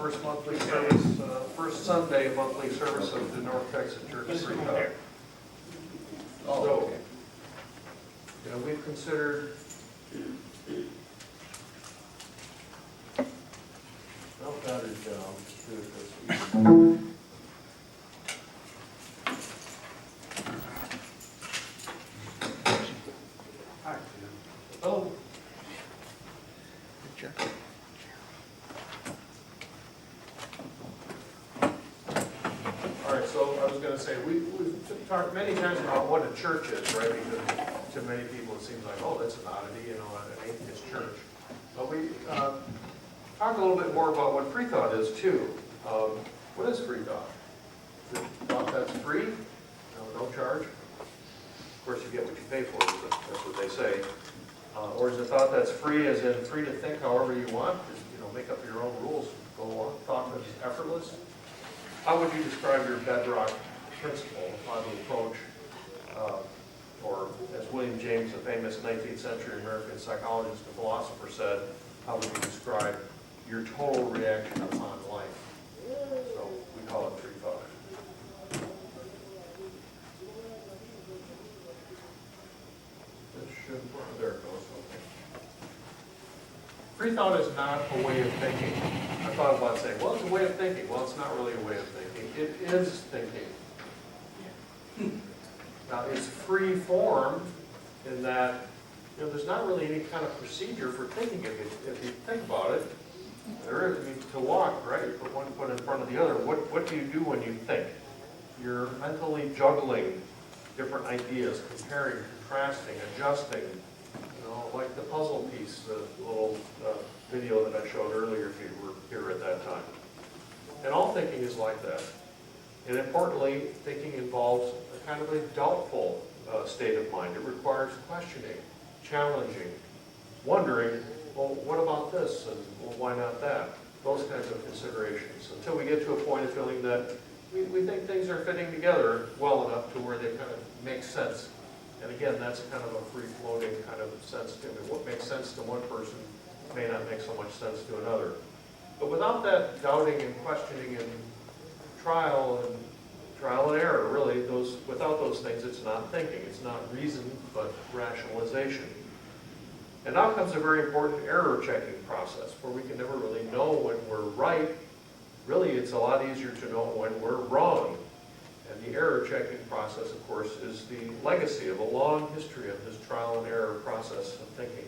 first monthly service, first Sunday monthly service of the North Texas Church Freethought. Oh, So, okay. we've considered, oh, that is down, just do it this easy. Hi, Jim. Oh. All right, so I was going to say, we've talked many times about what a church is, right? Because to many people it seems like, oh, that's an oddity, an atheist church. But we talk a little bit more about what Freethought is, too. What is Freethought? Is it thought that's free? No charge? Of course, you get what you pay for, that's what they say. Or is it thought that's free, as in free to think however you want? Just, make up your own rules, go on. Thought that's effortless? How would you describe your bedrock principle on the approach? Or as William James, the famous 19th century American psychologist and philosopher said, how would you describe your total reaction upon life? So we call it Freethought. This should, there it goes, okay. Freethought is not a way of thinking. I thought about saying, well, it's a way of thinking. Well, it's not really a way of thinking. It is thinking. Now, it's free form in that, there's not really any kind of procedure for thinking if you think about it. There is, to walk, right? You put one foot in front of the other. What do you do when you think? You're mentally juggling different ideas, comparing, contrasting, adjusting, like the puzzle piece, the little video that I showed earlier if you were here at that time. And all thinking is like that. And importantly, thinking involves a kind of a doubtful state of mind. It requires questioning, challenging, wondering, well, what about this? And well, why not that? Those kinds of considerations. Until we get to a point of feeling that we think things are fitting together well enough to where they kind of make sense. And again, that's kind of a free-floating kind of sense to me. What makes sense to one person may not make so much sense to another. But without that doubting and questioning and trial and error, really, without those things, it's not thinking. It's not reason, but rationalization. And now comes a very important error-checking process, where we can never really know when we're right. Really, it's a lot easier to know when we're wrong. And the error-checking process, of course, is the legacy of a long history of this trial and error process of thinking.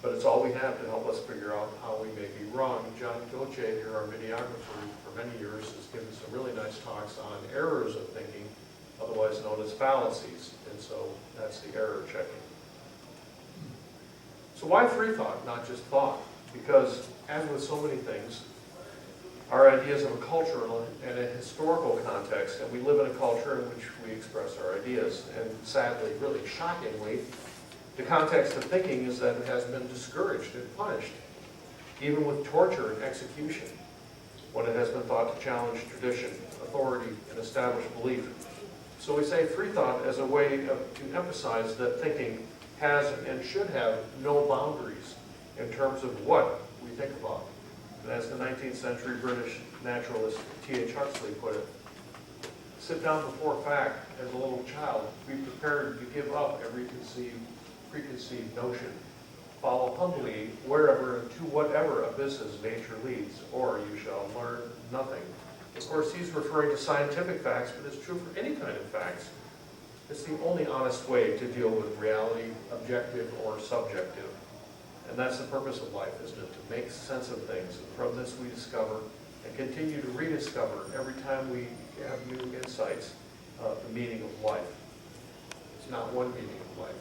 But it's all we have to help us figure out how we may be wrong. John Goche, here, our videographer for many years, has given some really nice talks on errors of thinking, otherwise known as fallacies. And so that's the error-checking. So why free thought, not just thought? Because, as with so many things, our ideas have a cultural and a historical context, and we live in a culture in which we express our ideas. And sadly, really shockingly, the context of thinking is that it has been discouraged and punished, even with torture and execution, when it has been thought to challenge tradition, authority, and established belief. So we say free thought as a way to emphasize that thinking has and should have no boundaries in terms of what we think about. And as the 19th century British naturalist T.H. Huxley put it, sit down before fact as a little child, be prepared to give up every preconceived notion. Follow humbly wherever and to whatever abysses nature leads, or you shall learn nothing. Of course, he's referring to scientific facts, but it's true for any kind of facts. It's the only honest way to deal with reality, objective or subjective. And that's the purpose of life, isn't it? To make sense of things. And from this we discover and continue to rediscover every time we have new insights, the meaning of life. It's not one meaning of life.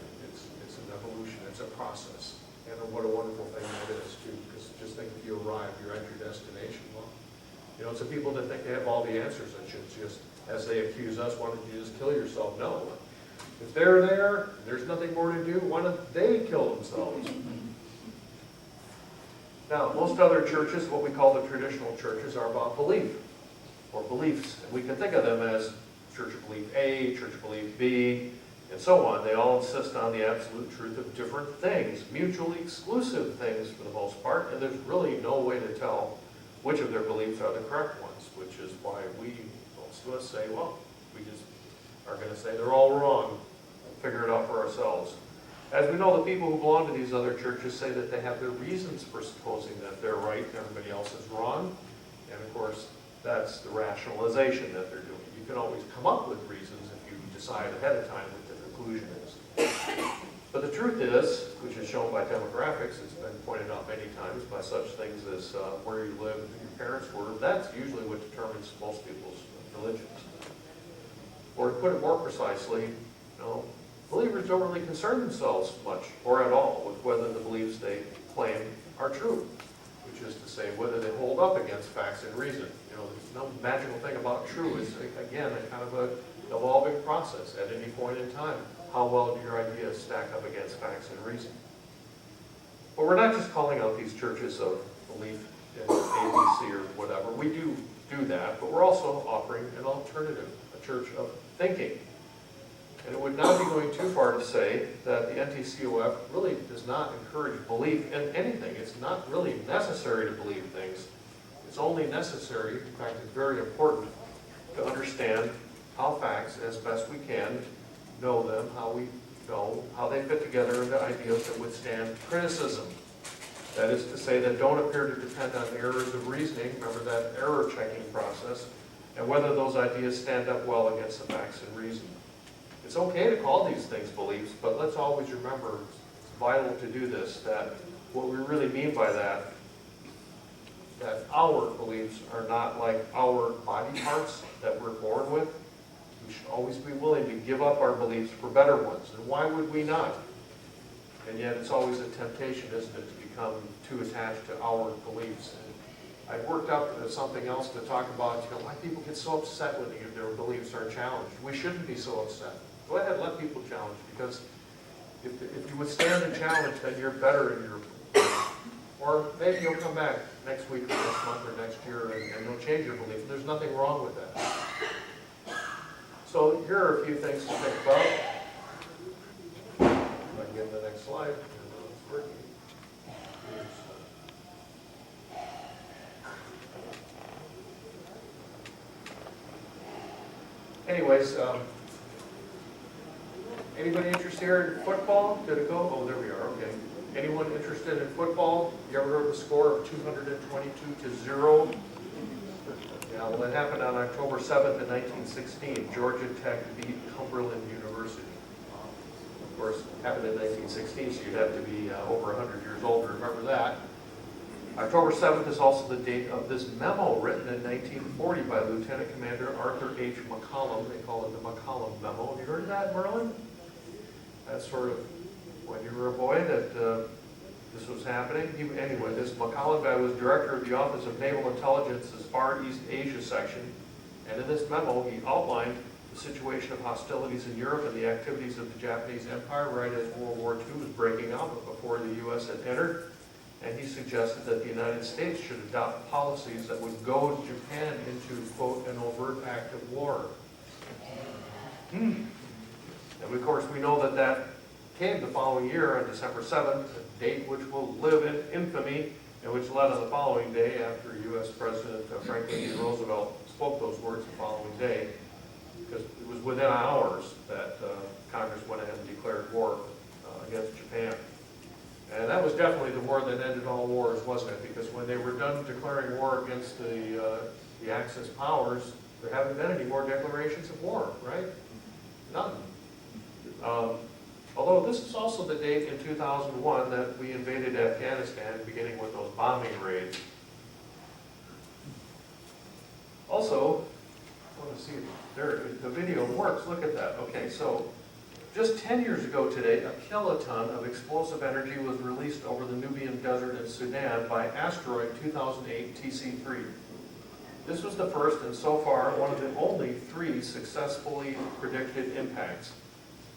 It's an evolution. It's a process. And what a wonderful thing that is, too. Because just think if you arrive, you're at your destination. Well, some people that think they have all the answers and should just, as they accuse us, why don't you just kill yourself? No. If they're there, there's nothing more to do, why don't they kill themselves? Now, most other churches, what we call the traditional churches, are about belief, or beliefs. And we can think of them as Church of Belief A, Church of Belief B, and so on. They all insist on the absolute truth of different things, mutually exclusive things for the most part, and there's really no way to tell which of their beliefs are the correct ones, which is why most of us say, well, we just are going to say they're all wrong, figure it out for ourselves. As we know, the people who belong to these other churches say that they have their reasons for supposing that they're right and everybody else is wrong. And of course, that's the rationalization that they're doing. You can always come up with reasons if you decide ahead of time what the conclusion is. But the truth is, which is shown by demographics, it's been pointed out many times by such things as where you live, who your parents were, that's usually what determines most people's religions. Or to put it more precisely, believers don't really concern themselves much, or at all, with whether the beliefs they claim are true, which is to say whether they hold up against facts and reason. There's no magical thing about true. It's, again, a kind of an evolving process at any point in time. How well do your ideas stack up against facts and reason? But we're not just calling out these churches of belief in ABC or whatever. We do that, but we're also offering an alternative, a church of thinking. And it would not be going too far to say that the NTCOF really does not encourage belief in anything. It's not really necessary to believe things. It's only necessary, in fact, it's very important to understand how facts, as best we can, know them, how we know how they fit together into ideas that withstand criticism. That is to say, that don't appear to depend on errors of reasoning, remember that error checking process, and whether those ideas stand up well against the facts and reason. It's okay to call these things beliefs, but let's always remember, it's vital to do this, that what we really mean by that our beliefs are not like our body parts that we're born with. We should always be willing to give up our beliefs for better ones. And why would we not? And yet it's always a temptation, isn't it, to become too attached to our beliefs. And I've worked up something else to talk about, why people get so upset when their beliefs are challenged. We shouldn't be so upset. Go ahead and let people challenge, because if you withstand the challenge, then you're better in your belief. Or maybe you'll come back next week or next month or next year and you'll change your belief. There's nothing wrong with that. So here are a few things to think about. If I can get the next slide. It's working. Anyways, anybody interested here in football? Did it go? Oh, there we are. Okay. Anyone interested in football? You ever heard the score of 222-0? Yeah, well, it happened on October 7th in 1916. Georgia Tech beat Cumberland University. Of course, it happened in 1916, so you'd have to be over 100 years old to remember that. October 7th is also the date of this memo written in 1940 by Lieutenant Commander Arthur H. McCollum. They call it the McCollum Memo. Have you heard of that, Merlin? That's sort of when you were a boy that this was happening. Anyway, this McCollum guy was director of the Office of Naval Intelligence's Far East Asia section. And in this memo, he outlined the situation of hostilities in Europe and the activities of the Japanese Empire right as World War II was breaking out, but before the U.S. had entered. And he suggested that the United States should adopt policies that would goad Japan into, quote, an overt act of war. And of course, we know that that came the following year on December 7th, a date which will live in infamy, and which led on the following day after U.S. President Franklin D. Roosevelt spoke those words the following day, because it was within hours that Congress went ahead and declared war against Japan. And that was definitely the war that ended all wars, wasn't it? Because when they were done declaring war against the Axis powers, there haven't been any more declarations of war, right? None. Although this is also the date in 2001 that we invaded Afghanistan, beginning with those bombing raids. Also, I want to see if the video works. Look at that. Okay, so just 10 years ago today, a kiloton of explosive energy was released over the Nubian Desert in Sudan by asteroid 2008 TC3. This was the first and so far one of the only 3 successfully predicted impacts.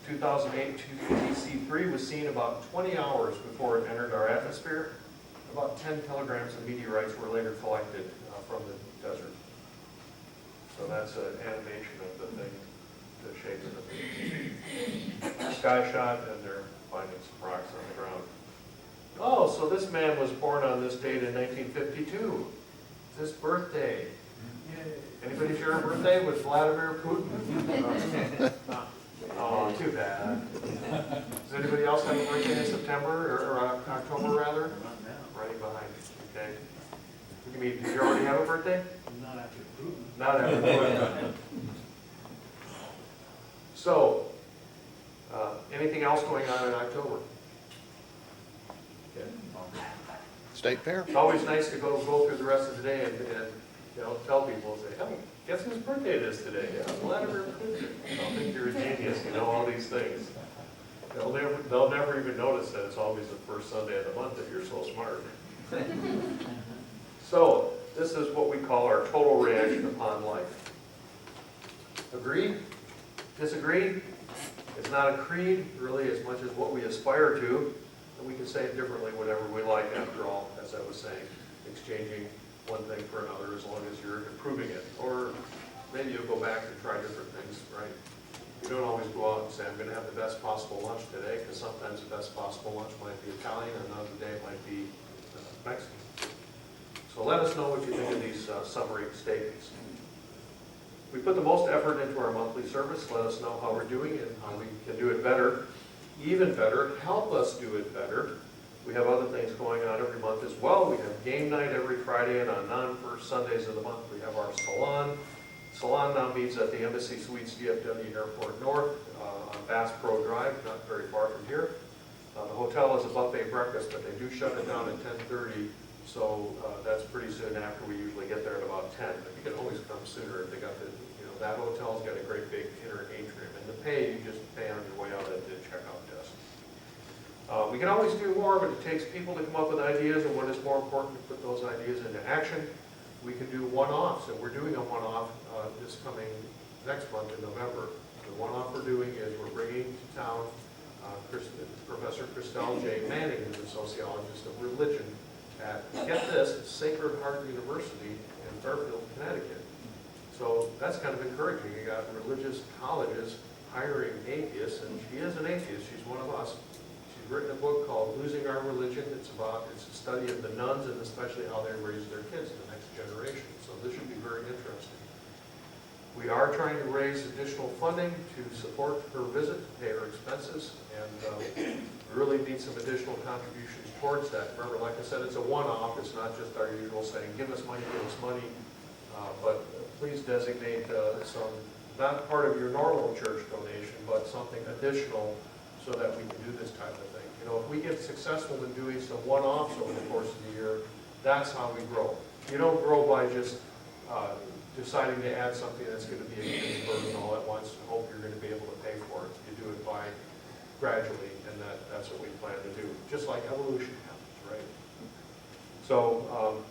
2008 TC3 was seen about 20 hours before it entered our atmosphere. About 10 kilograms of meteorites were later collected from the desert. So that's an animation of the thing, the shape of the thing. Sky shot, and they're finding some rocks on the ground. Oh, so this man was born on this date in 1952. It's his birthday. Anybody share a birthday with Vladimir Putin? Oh, too bad. Does anybody else have a birthday in September, or October rather? Running behind you, okay. You mean, did you already have a birthday? Not after Putin. Not after Putin. So, anything else going on in October? Okay. State fair. It's always nice to go through the rest of the day and you know, tell people, say, oh, guess whose birthday it is today? Yeah, Vladimir Putin. I don't think you're a genius, you know all these things. They'll never even notice that it's always the first Sunday of the month if you're so smart. So, this is what we call our total reaction upon life. Agree? Disagree? It's not a creed, really, as much as what we aspire to. And we can say it differently whatever we like, after all, as I was saying, exchanging one thing for another as long as you're improving it. Or maybe you'll go back and try different things, right? You don't always go out and say, I'm going to have the best possible lunch today, because sometimes the best possible lunch might be Italian, and another day it might be Mexican. So let us know what you think of these summary statements. We put the most effort into our monthly service. Let us know how we're doing and how we can do it better. Even better, help us do it better. We have other things going on every month as well. We have game night every Friday, and on non-first Sundays of the month, we have our salon. Salon now meets at the Embassy Suites DFW Airport North on Bass Pro Drive, not very far from here. The hotel is a buffet breakfast, but they do shut it down at 10:30, so that's pretty soon after. We usually get there at about 10, but you can always come sooner if they got the, you know, that hotel's got a great big inner atrium, and the pay, you just pay on your way out at the checkout desk. We can always do more, but it takes people to come up with ideas, and what is more important, to put those ideas into action. We can do one-offs, and we're doing a one-off this coming next month in November. The one-off we're doing is we're bringing to town Professor Christelle J. Manning, who's a sociologist of religion at, get this, Sacred Heart University in Fairfield, Connecticut. So that's kind of encouraging. You got religious colleges hiring atheists, and she is an atheist. She's one of us. She's written a book called Losing Our Religion. It's a study of the nuns and especially how they raise their kids, the next generation. So this should be very interesting. We are trying to raise additional funding to support her visit, to pay her expenses, and we really need some additional contributions towards that. Remember, like I said, it's a one-off. It's not just our usual saying, give us money, but please designate some, not part of your normal church donation, but something additional so that we can do this type of thing. You know, if we get successful in doing some one-offs over the course of the year, that's how we grow. You don't grow by just deciding to add something that's going to be a huge burden all at once and hope you're going to be able to pay for it. You do it by gradually, and that's what we plan to do. Just like evolution happens, right? So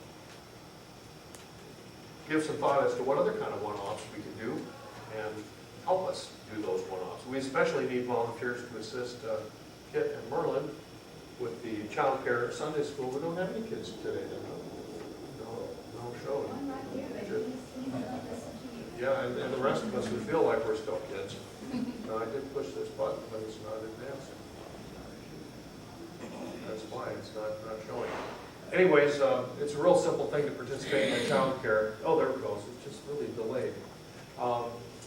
give some thought as to what other kind of one-offs we can do and help us do those one-offs. We especially need volunteers to assist Kit and Merlin with the child care Sunday school. We don't have any kids today, no show. I'm not here, but he's listen to you. Yeah, and the rest of us, we feel like we're still kids. No, I did push this button, but it's not advancing. That's why it's not showing. Anyways, it's a real simple thing to participate in child care. Oh, there it goes. It's just really delayed.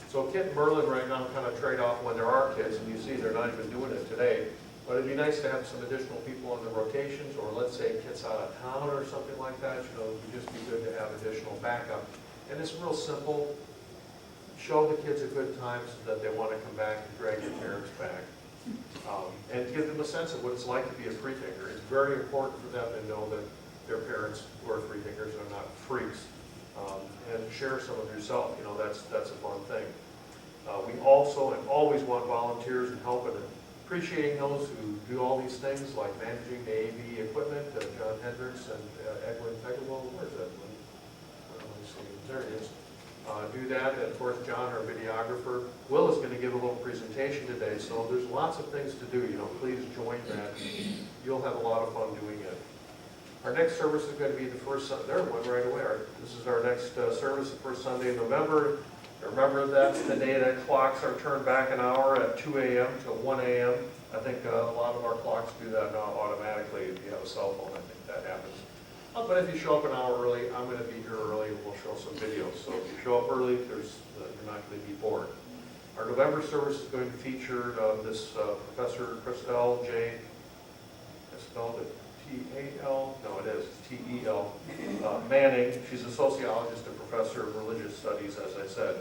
So Kit and Merlin right now kind of trade off when there are kids, and you see they're not even doing it today. But it'd be nice to have some additional people on the rotations, or let's say Kit's out of town or something like that. You know, it would just be good to have additional backup. And it's real simple. Show the kids a good time so that they want to come back and drag their parents back. And give them a sense of what it's like to be a freethinker. It's very important for them to know that their parents who are freethinkers are not freaks. And share some of yourself. You know, that's a fun thing. We also and always want volunteers and help in appreciating those who do all these things, like managing the AV equipment, John Hendricks and Edwin Pegalo. Where's Edwin? Let me see. There he is. Do that, and of course John, our videographer. Will is going to give a little presentation today, so there's lots of things to do. You know, please join that. You'll have a lot of fun doing it. Our next service is going to be the first Sunday. There, one right away. This is our next service, the first Sunday in November. Remember, that's the day that clocks are turned back an hour at 2 a.m. to 1 a.m. I think a lot of our clocks do that now automatically. If you have a cell phone, I think that happens. But if you show up an hour early, I'm gonna be here early and we'll show some videos. So if you show up early, you're not gonna be bored. Our November service is going to feature this Professor Christelle J. I spelled it T-A-L, no it is, it's T-E-L, Manning. She's a sociologist and professor of religious studies, as I said.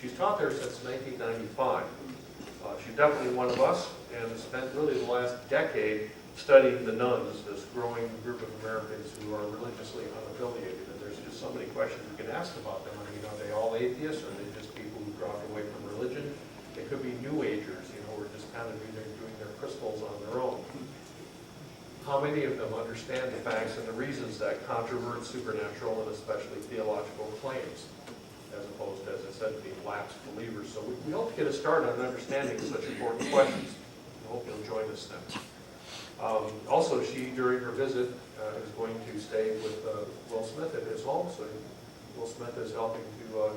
She's taught there since 1995. She's definitely one of us and spent really the last decade studying the nuns, this growing group of Americans who are religiously unaffiliated. And there's just so many questions we can ask about them. I mean, are they all atheists? Are they just people who dropped away from religion? They could be New Agers, you know, who are just kind of doing their crystals on their own. How many of them understand the facts and the reasons that controvert supernatural and especially theological claims, as opposed to, as I said, being lapsed believers? So we hope to get a start on understanding such important questions. I hope you'll join us then. Also, she, during her visit, is going to stay with Will Smith at his home, so Will Smith is helping to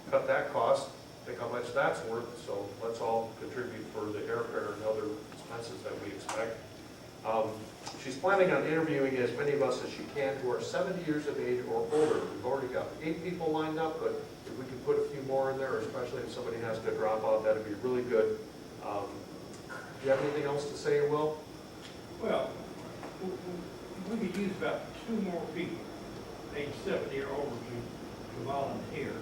cut that cost, think how much that's worth, so let's all contribute for the airfare and other expenses that we expect. She's planning on interviewing as many of us as she can who are 70 years of age or older. We've already got 8 people lined up, but if we can put a few more in there, especially if somebody has to drop out, that'd be really good. Do you have anything else to say, Will? Well, we could use about 2 more people, age 70 or older, to volunteer.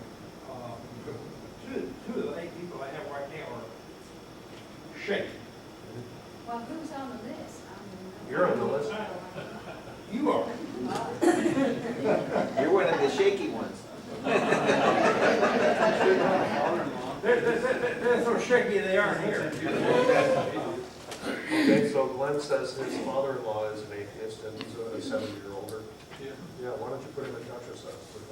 Two of the 8 people I have right now are shaky. Well, who's on the list? You're on the list. You are. You're one of the shaky ones. They're so shaky they aren't here. Okay, so Glenn says his father-in-law is an atheist and he's a 70-year-older. Yeah, why don't you put him in touch with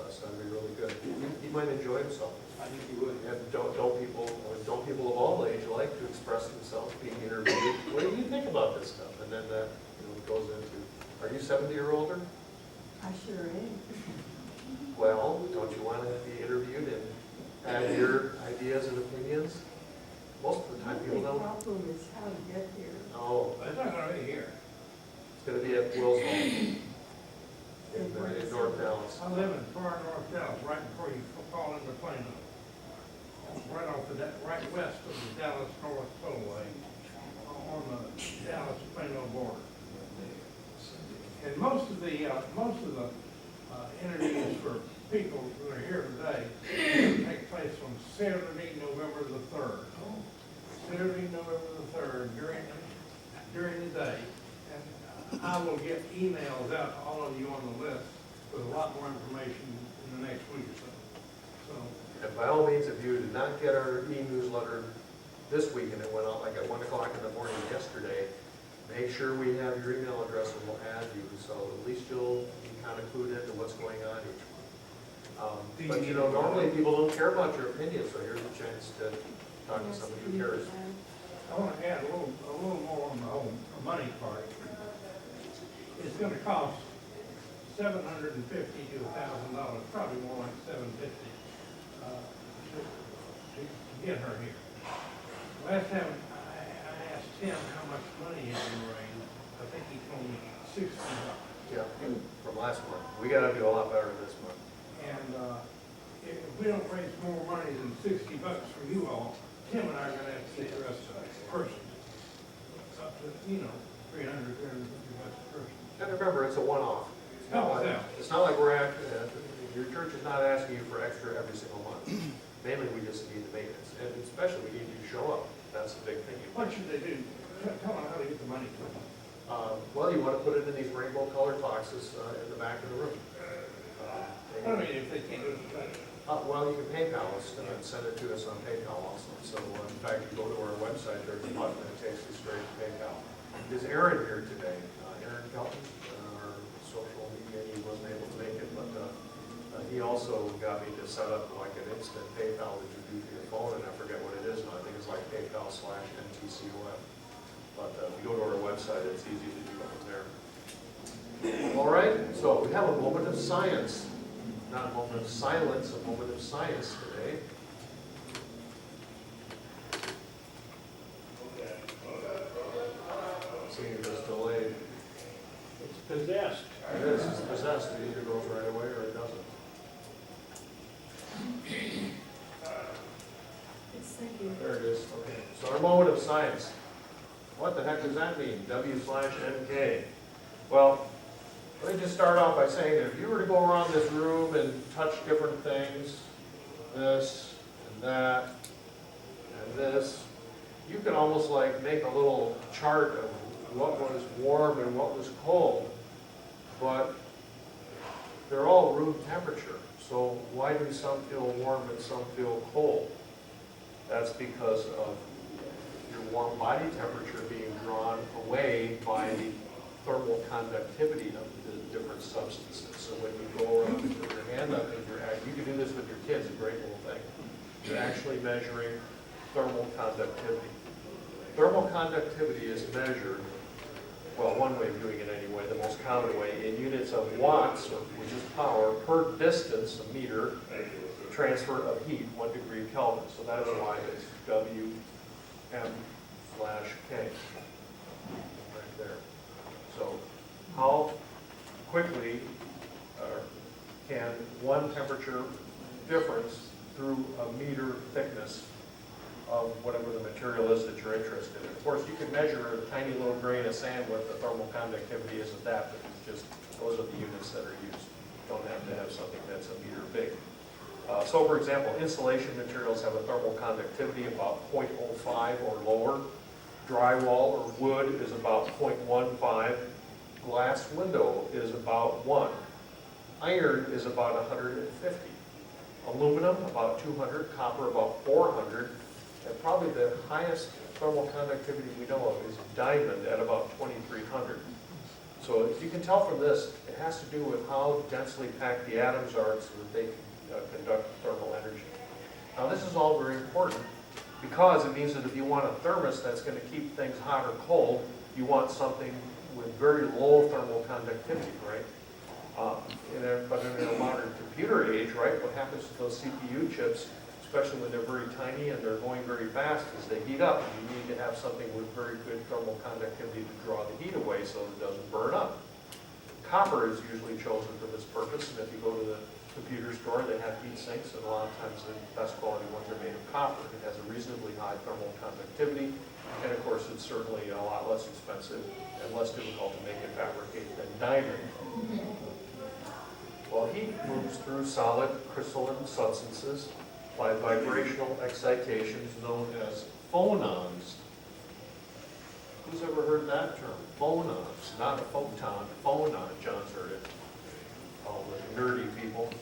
us? That'd be really good. He might enjoy himself. I think you would. And don't people of all age like to express themselves, being interviewed? What do you think about this stuff? And then that goes into, are you 70 or older? I sure am. Well, don't you want to be interviewed and add your ideas and opinions? Most of the time people The don't. problem is how to get here. Oh, It's not gonna be here. it's going to be at Will's home in North Dallas. I live in far north Dallas, right before you fall into Plano. Right off of that, right west of the Dallas North Tollway, on the Dallas-Plano border. And most of the interviews for people who are here today take place on Saturday, November the 3rd. Saturday, November the 3rd, during the day. And I will get emails out to all of you on the list with a lot more information in the next week or so. And by all means, if you did not get our e-newsletter this week and it went out like at 1 o'clock in the morning yesterday, make sure we have your email address and we'll add you, so at least you'll be kind of clued into what's going on each week. But normally people don't care about your opinion, so here's a chance to talk to somebody who cares. I want to add a little more on the whole money part. It's going to cost $750 to $1,000, probably more like $750 to get her here. Last time I asked him how much money he had raised, I think he told me $60. Yeah, from last month. We gotta do a lot better this month. And if we don't raise more money than $60 from you all, Tim and I are going to have to take the rest of it personally. Up to, $300, $350 a person. And remember, it's a one-off. Help us out. It's not like your church is not asking you for extra every single month. Mainly, we just need the maintenance, and especially we need you to show up. That's the big thing. What should they do? Tell them how to get the money to them. Well, you want to put it in these rainbow-colored boxes in the back of the room. I mean, if they can't do it, Well, you can PayPal us and send it to us on PayPal also. So, in fact, you go to our website, there's a button that takes you straight to PayPal. Is Aaron here today? Aaron Kelton, our social media, he wasn't able to make it, but he also got me to set up like an instant PayPal that you do to your phone, and I forget what it is now. I think it's like PayPal/NTCOF. But if you go to our website, it's easy to do it from there. All right, so we have a moment of science. Not a moment of silence, a moment of science today. Seeing it is delayed. it's possessed. It is, it's possessed. Our moment of science. What the heck does that mean? W/NK. Well, let me just start off by saying that if you were to go around this room and touch different things, this and that and this, you can almost like make a little chart of what was warm and what was cold. But they're all room temperature. So why do some feel warm and some feel cold? That's because of your warm body temperature being drawn away by the thermal conductivity of the different substances. So when you go around and put your hand up and you can do this with your kids, a great little thing. You're actually measuring thermal conductivity. Thermal conductivity is measured, well, one way of doing it anyway, the most common way, in units of watts, which is power, per distance, a meter, transfer of heat, 1 degree Kelvin. So that is why it's WM/K, right there. So how quickly can one temperature difference through a meter thickness of whatever the material is that you're interested in. Of course, you can measure a tiny little grain of sand what the thermal conductivity is of that, but it's just, those are the units that are used. You don't have to have something that's a meter big. So for example, insulation materials have a thermal conductivity about 0.05 or lower. Drywall or wood is about 0.15. Glass window is about 1. Iron is about 150. Aluminum about 200. Copper about 400. And probably the highest thermal conductivity we know of is diamond at about 2300. So as you can tell from this, it has to do with how densely packed the atoms are so that they can conduct thermal energy. Now this is all very important because it means that if you want a thermos that's going to keep things hot or cold, you want something with very low thermal conductivity, right? But in a modern computer age, right, what happens to those CPU chips, especially when they're very tiny and they're going very fast, is they heat up. And you need to have something with very good thermal conductivity to draw the heat away so it doesn't burn up. Copper is usually chosen for this purpose, and if you go to the computer store, they have heat sinks, and a lot of times the best quality ones are made of copper. It has a reasonably high thermal conductivity, and of course it's certainly a lot less expensive and less difficult to make and fabricate than diamond. Well, heat moves through solid crystalline substances by vibrational excitations known as phonons. Who's ever heard that term? Phonons, not a photon, phonon. John's heard it. All the nerdy people.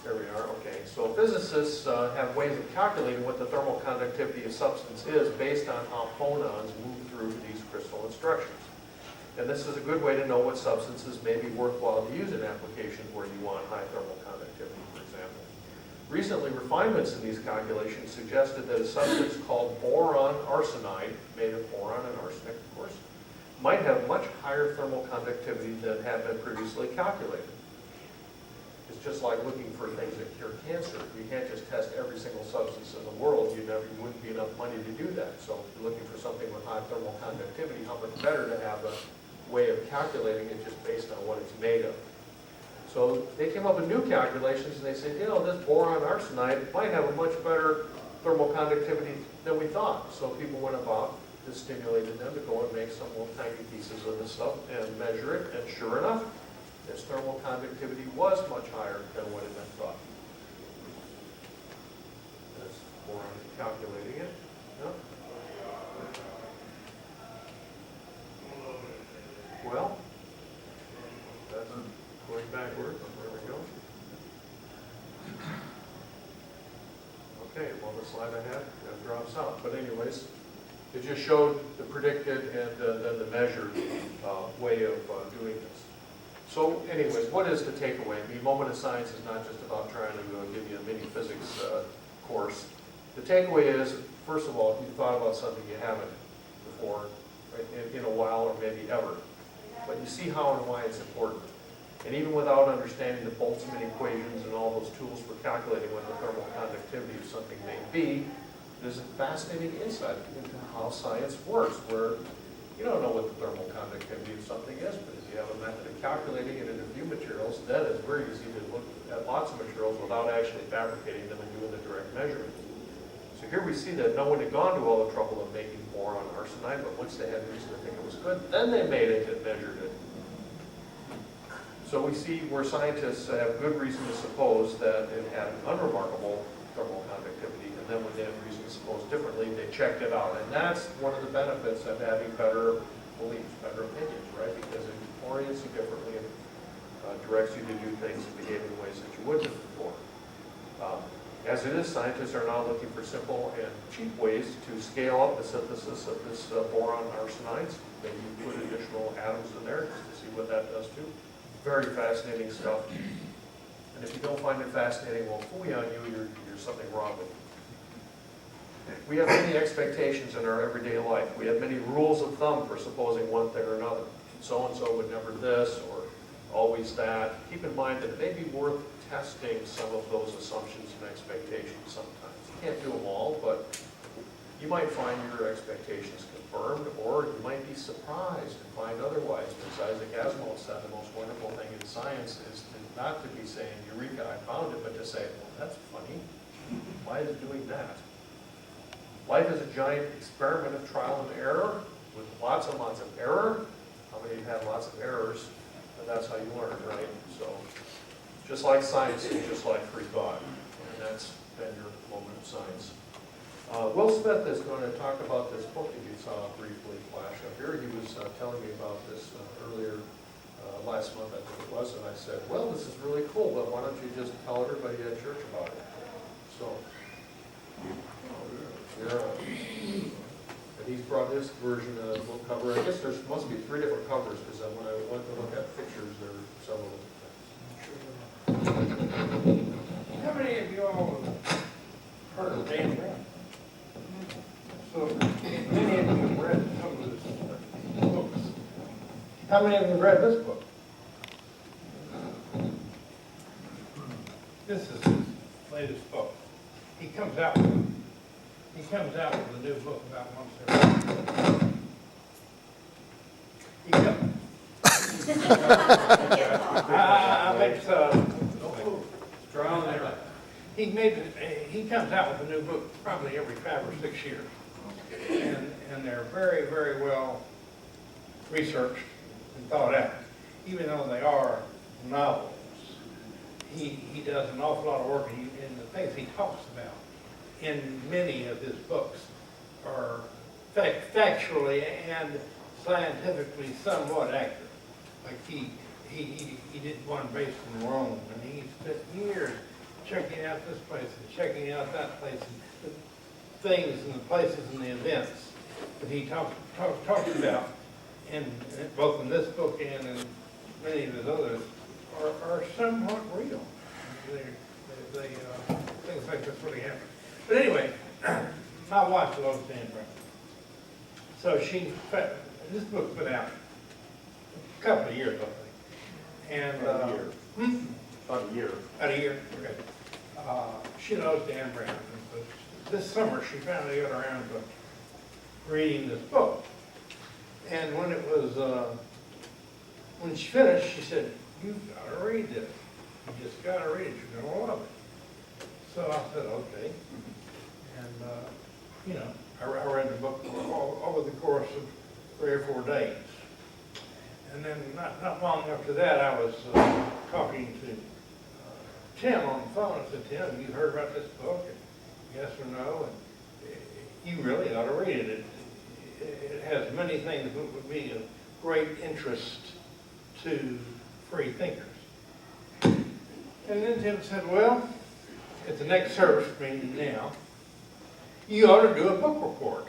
There we are, okay. So physicists have ways of calculating what the thermal conductivity of substance is based on how phonons move through these crystalline structures. And this is a good way to know what substances may be worthwhile to use in applications where you want high thermal conductivity, for example. Recently, refinements in these calculations suggested that a substance called boron arsenide, made of boron and arsenic, of course, might have much higher thermal conductivity than had been previously calculated. It's just like looking for things that cure cancer. You can't just test every single substance in the world. You wouldn't be enough money to do that. So if you're looking for something with high thermal conductivity, how much better to have a way of calculating it just based on what it's made of. So they came up with new calculations and they said, you know, this boron arsenide might have a much better thermal conductivity than we thought. So people went about, this stimulated them to go and make some little tiny pieces of this stuff and measure it, and sure enough, its thermal conductivity was much higher than what had been thought. That's boron calculating it. No? Well, that's going backward. There we go. Okay, well, the slide I had drops out. But anyways, it just showed the predicted and then the measured way of doing this. So anyways, what is the takeaway? I mean, Moment of Science is not just about trying to give you a mini physics course. The takeaway is, first of all, if you thought about something you haven't before, right, in a while or maybe ever, but you see how and why it's important. And even without understanding the Boltzmann equations and all those tools for calculating what the thermal conductivity of something may be, there's a fascinating insight into how science works, where you don't know what the thermal conductivity of something is, but if you have a method of calculating it in a few materials, then it's very easy to look at lots of materials without actually fabricating them and doing the direct measurements. So here we see that no one had gone to all the trouble of making boron arsenide, but once they had reason to think it was good, then they made it and measured it. So we see where scientists have good reason to suppose that it had an unremarkable thermal conductivity, and then when they have reason to suppose differently, they checked it out. And that's one of the benefits of having better beliefs, better opinions, right? Because it orients you differently and directs you to do things and behave in ways that you wouldn't have before. As it is, scientists are now looking for simple and cheap ways to scale up the synthesis of this boron arsenides. Maybe put additional atoms in there just to see what that does too. Very fascinating stuff. And if you don't find it fascinating, well, phooey on you, you're something wrong with you. We have many expectations in our everyday life. We have many rules of thumb for supposing one thing or another. So-and-so would never this, or always that. Keep in mind that it may be worth testing some of those assumptions and expectations sometimes. You can't do them all, but you might find your expectations confirmed, or you might be surprised and find otherwise. As Isaac Asimov said, the most wonderful thing in science is not to be saying, "Eureka, I found it," but to say, "Well, that's funny. Why is it doing that?" Life is a giant experiment of trial and error, with lots and lots of error. How many have had lots of errors? And that's how you learn, right? So, just like science is just like free thought, and that's been your moment of science. Will Smith is going to talk about this book that you saw briefly flash up here. He was telling me about this earlier last month, I think it was, and I said, well, this is really cool, but why don't you just tell everybody at church about it? So, yeah. And he's brought his version of the book cover. I guess there must be 3 different covers, because when I went to look at pictures, there were several of them. How many of you all have heard of Dan Brown? So, many of you have read some of his books. How many of you have read this book? This is his latest book. He comes out with a new book about once every year. He comes. I make trial and error. He comes out with a new book probably every 5 or 6 years, and they're very, very well researched and thought out. Even though they are novels, he does an awful lot of work, and the things he talks about in many of his books are factually and scientifically somewhat accurate. Like he did one based in Rome, and he spent years checking out this place and checking out that place, and the things and the places and the events that he talks about, and both in this book and in many of his others, are somewhat real. Things like this really happen. But anyway, my wife loves Dan Brown. So this book put out a couple of years, I think. And About a year. About a year. About a year, okay. She loves Dan Brown. But this summer, she finally got around to reading this book. And when it was, when she finished, she said, "You've got to read this. You just got to read it. You're going to love it." So I said, okay. And, I read the book over the course of 3 or 4 days. And then not long after that, I was talking to Tim on the phone. I said, "Tim, you heard about this book? And yes or no? And you really ought to read it. It has many things that would be of great interest to free thinkers." And then Tim said, "Well, at the next service meeting now, you ought to do a book report."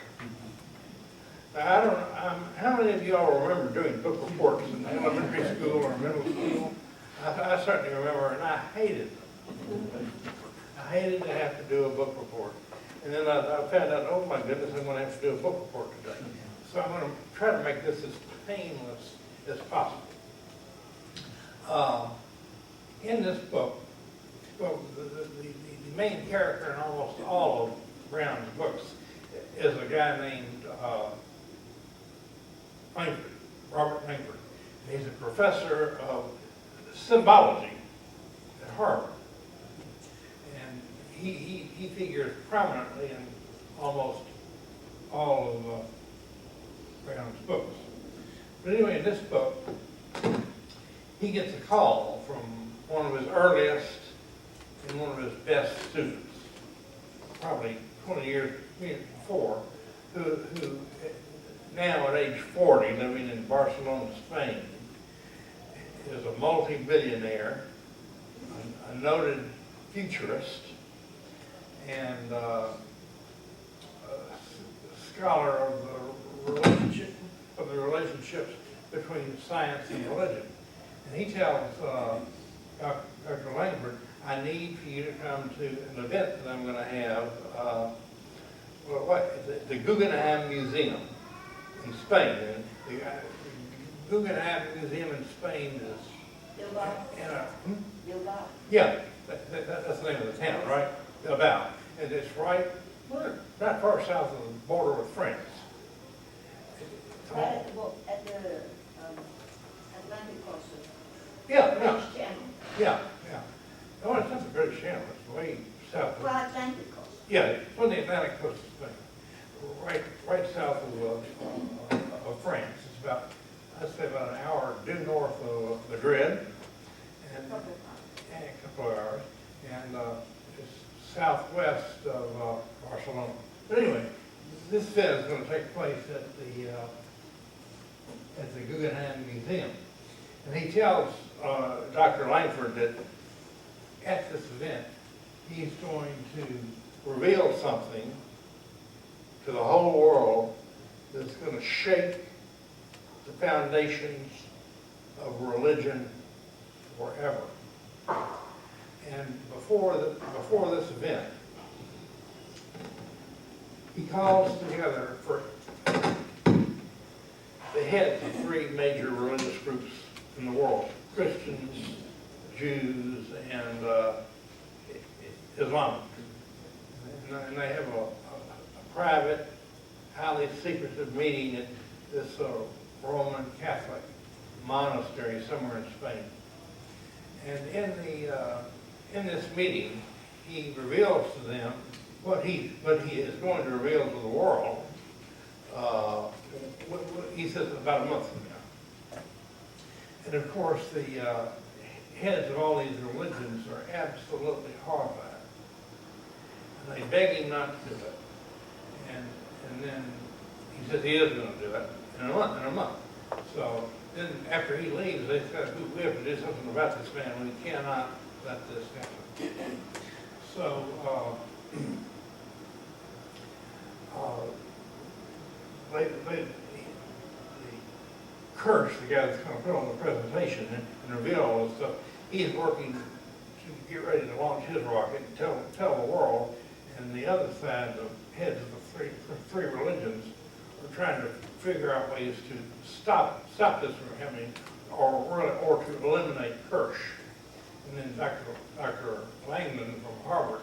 Now, I don't know, how many of you all remember doing book reports in elementary school or middle school? I certainly remember, and I hated them. I hated to have to do a book report. And then I found out, oh my goodness, I'm going to have to do a book report today. So I'm going to try to make this as painless as possible. In this book, well, the main character in almost all of Brown's books is a guy named Langford, Robert Langford. He's a professor of symbology at Harvard. And he figures prominently in almost all of Brown's books. But anyway, in this book, he gets a call from one of his earliest and one of his best students, probably 20 years before, who now at age 40, living in Barcelona, Spain, is a multi-billionaire, a noted futurist, and a scholar of the relationships between science and religion. And he tells Dr. Langford, I need for you to come to an event that I'm going to have, the Guggenheim Museum in Spain. And the Guggenheim Museum in Spain is yeah, that's the name of the town, right? About. And it's right, not far south of the border with France. Right at the Atlantic coast. Yeah, British Channel. yeah. Oh, it's not the British Channel, it's way south. Well, Atlantic coast. Yeah, it's on the Atlantic coast of Spain, right south of France. It's about, I'd say about an hour due north of Madrid, and a couple of hours, and it's southwest of Barcelona. But anyway, this event is going to take place at the Guggenheim Museum, and he tells Dr. Langford that at this event he's going to reveal something to the whole world that's going to shake the foundations of religion forever. And before this event, he calls together for the heads of three major religious groups in the world: Christians, Jews, and Islamic. And they have a private, highly secretive meeting at this Roman Catholic monastery somewhere in Spain. And in this meeting, he reveals to them what he is going to reveal to the world. He says about a month from now. And of course, the heads of all these religions are absolutely horrified. And they beg him not to do it. And then he says he is going to do it in a month. So then after he leaves, they said, we have to do something about this man. We cannot let this happen. So they curse the guy that's going to put on the presentation and reveal all this stuff. He's working to get ready to launch his rocket and tell the world. And the other side, the heads of the three religions, are trying to figure out ways to stop this from happening, or to eliminate Kirsch. And then Dr. Langman from Harvard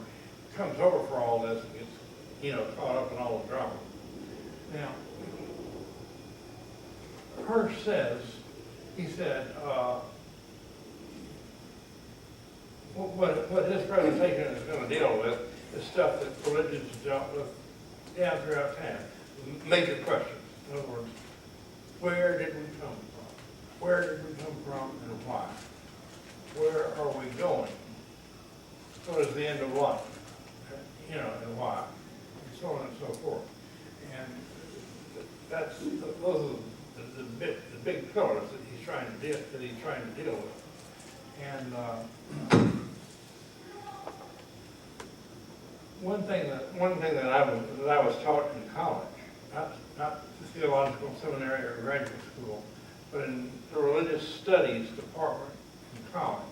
comes over for all this and gets, caught up in all the drama. Now, Kirsch says, he said, what his presentation is going to deal with is stuff that religions have dealt with down throughout time. Major questions. In other words, where did we come from? Where did we come from and why? Where are we going? What is the end of life? And why? And so on and so forth. And those are the big pillars that he's trying to deal with. And one thing that I was taught in college, not the theological seminary or graduate school, but in the religious studies department in college,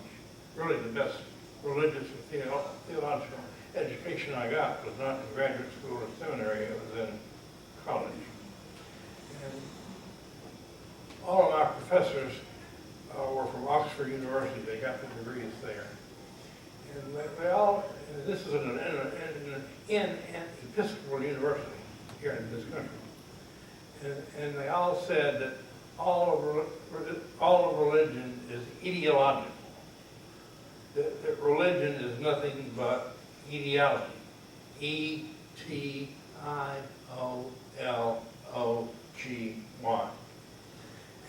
really the best religious and theological education I got was not in graduate school or seminary, it was in college. And all of our professors were from Oxford University. They got their degrees there. And they all, and this is an Episcopal university here in this country. And they all said that all of religion is ideological. That religion is nothing but etiology, Etiology,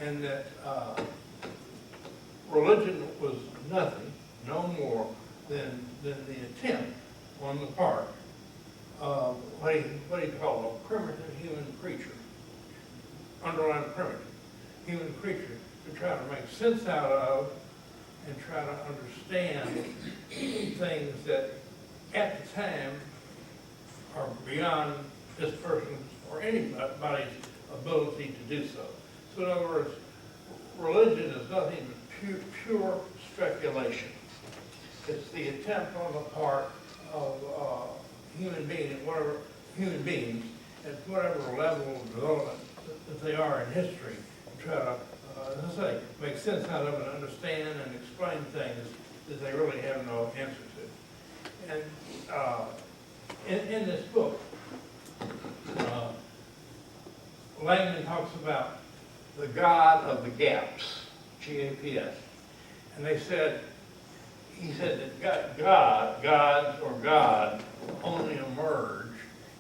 and that religion was nothing, no more than the attempt on the part of what he called a primitive human creature, underlying primitive human creature, to try to make sense out of and try to understand things that at the time are beyond this person's or anybody's ability to do so. So in other words, religion is nothing but pure speculation. It's the attempt on the part of human beings at whatever level of development that they are in history, to try to, as I say, make sense out of and understand and explain things that they really have no answer to. And in this book, Langman talks about the God of the gaps, G-A-P-S. And he said that gods or God only emerge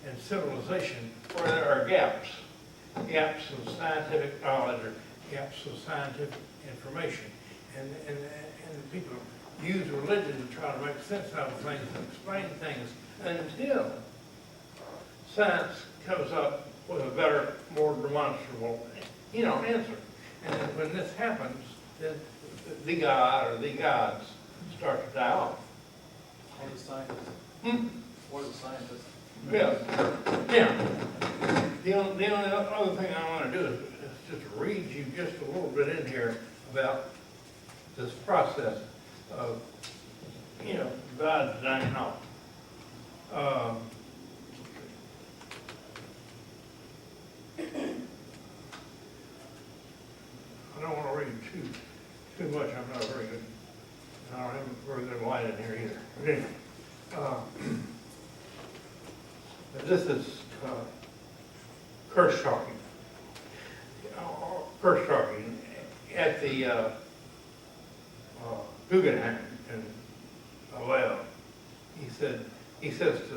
in civilization where there are gaps of scientific knowledge or gaps of scientific information. And people use religion to try to make sense out of things and explain things until science comes up with a better, more demonstrable, answer. And when this happens, then the God or the gods start to die off. Or the scientists. Or the scientists. Yeah. The only other thing I want to do is just read you just a little bit in here about this process of, God dying off. I don't want to read too much. I'm not very good. I don't have very good light in here either. But anyway, this is curse talking. Curse talking at the Guggenheim in Ohio. He says to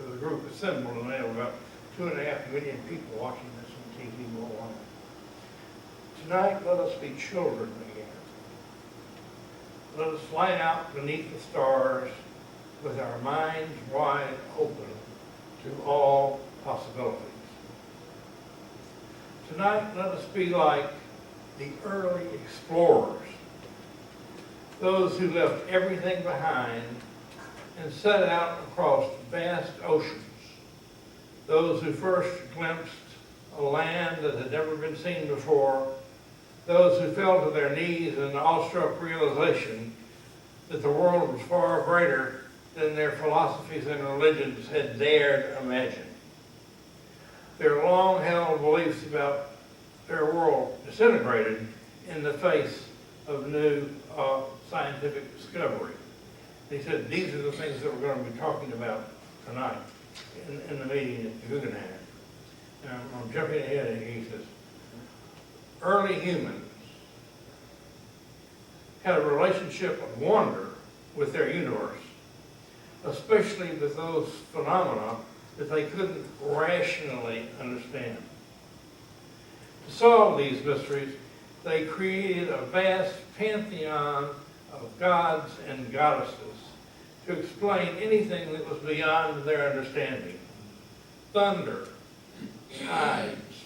the group assembled, and there were about 2.5 million people watching this on TV worldwide. Tonight, let us be children again. Let us fly out beneath the stars with our minds wide open to all possibilities. Tonight, let us be like the early explorers, those who left everything behind and set out across vast oceans, those who first glimpsed a land that had never been seen before, those who fell to their knees in awestruck realization that the world was far greater than their philosophies and religions had dared imagine. Their long-held beliefs about their world disintegrated in the face of new scientific discovery. He said these are the things that we're going to be talking about tonight in the meeting at the Guggenheim. And I'm jumping ahead, and he says, early humans had a relationship of wonder with their universe, especially with those phenomena that they couldn't rationally understand. To solve these mysteries, they created a vast pantheon of gods and goddesses to explain anything that was beyond their understanding. Thunder, tides,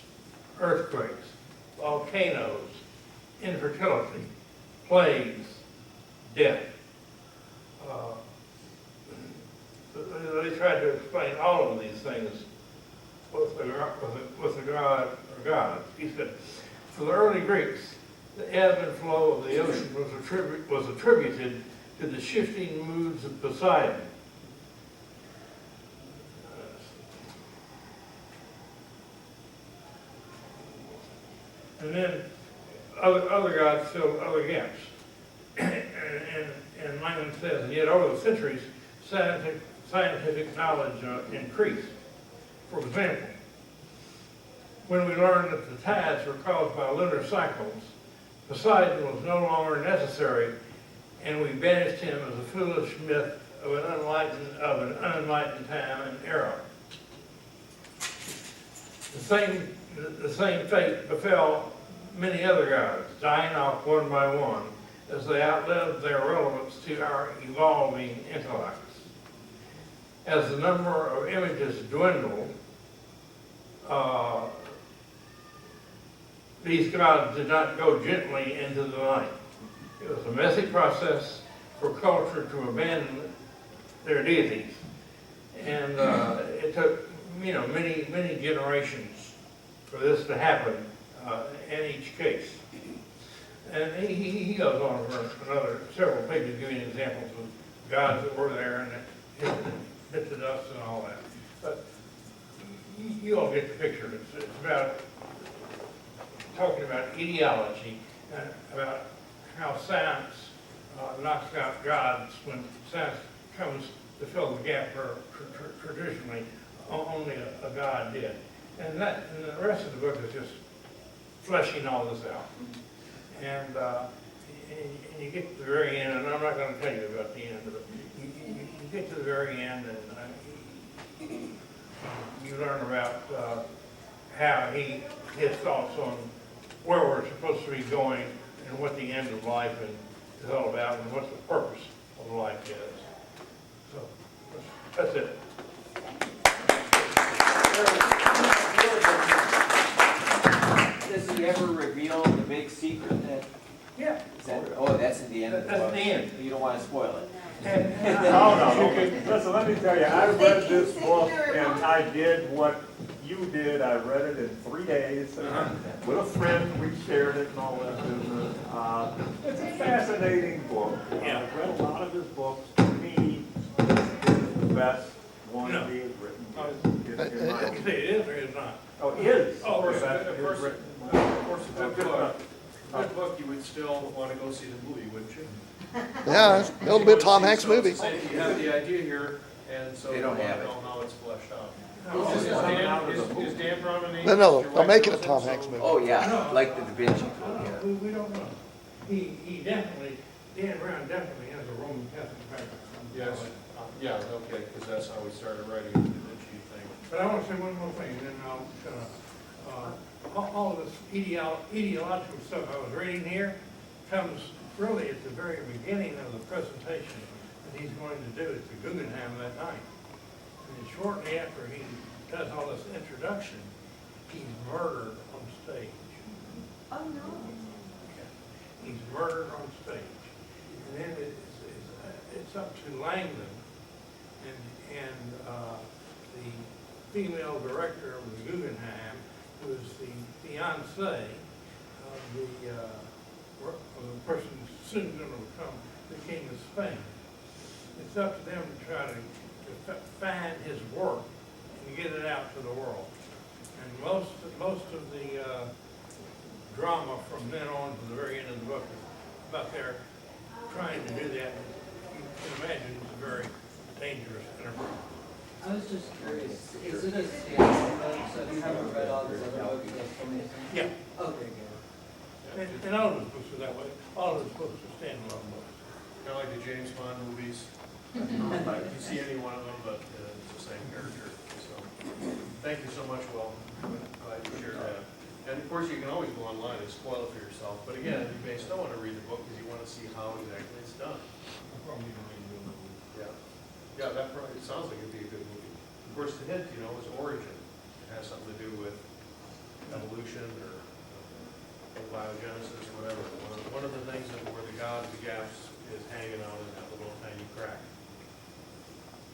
earthquakes, volcanoes, infertility, plagues, death. They tried to explain all of these things with the God or gods. He said, for the early Greeks, the ebb and flow of the ocean was attributed to the shifting moods of Poseidon. And then other gods filled other gaps. and Langman says, and yet over the centuries, scientific knowledge increased. For example, when we learned that the tides were caused by lunar cycles, Poseidon was no longer necessary, and we banished him as a foolish myth of an unenlightened time and era. The same fate befell many other gods, dying off one by one as they outlived their relevance to our evolving intellects. As the number of images dwindled, these gods did not go gently into the night. It was a messy process for culture to abandon their deities. And it took, many generations for this to happen in each case. And he goes on for another several pages giving examples of gods that were there and that hit the dust and all that. But you all get the picture. It's about talking about ideology and about how science knocks out gods when science comes to fill the gap where traditionally only a god did. And the rest of the book is just fleshing all this out. And you get to the very end, and I'm not going to tell you about the end, but you get to the very end, and you learn about how his thoughts on where we're supposed to be going and what the end of life is all about and what the purpose of life is. So that's it. Does he ever reveal the big secret that, Yeah. is that, oh, that's at the end of the That's book? the end. You don't want to spoil it. No. Listen, let me tell you, I read this book and I did what you did. I read it in 3 days. With a friend, we shared it and all that business. It's a fascinating book. Yeah. I've read a lot of his books. To me, this is the best one No. he has written. You say it is or is not? Oh, is. Oh, Of the best course, he has written. of course, a good book, you would still want to go see the movie, wouldn't you? Yeah, it'll be a Tom Hanks So it's movie. the same, you have the idea here, and so They you don't want to have it. know how it's fleshed out. No, Is it's- is Dan Brown an angel? No, Your they'll wife make it a knows him, Tom so- Hanks movie. Oh, yeah, No. like the Da Vinci Code, yeah. We don't know. He definitely, Dan Brown definitely has a Roman Catholic background. Yes, yeah, okay, because that's how we started writing the Da Vinci thing. But I want to say one more thing, and then I'll shut up. All of this ideological stuff I was reading here comes really at the very beginning of the presentation that he's going to do at the Guggenheim that night. And shortly after he does all this introduction, he's murdered on stage. Oh, no. He's murdered on stage. And then it's up to Langdon and the female director of the Guggenheim, who is the fiancée of the person who's soon going to become the King of Spain. It's up to them to try to find his work and get it out to the world. And most of the drama from then on to the very end of the book is about their trying to do that. You can imagine it's a very dangerous enterprise. I was just curious, is it a standalone book, so you haven't read all these other books that's amazing? Yeah. Okay, good. And all of his books are that way. All of his books are standalone books. Kind of like the James Bond movies. You see any one of them, but it's the same character. So, thank you so much, Will. Glad you shared that. And of course, you can always go online and spoil it for yourself. But again, you may still want to read the book because you want to see how exactly it's done. I probably don't need to do it. Yeah. Yeah, that probably, it sounds like it'd be a good movie. Of course, the hint, is origin. It has something to do with evolution or biogenesis, whatever. One of the things that where the god of the gaps is hanging out in that little tiny crack.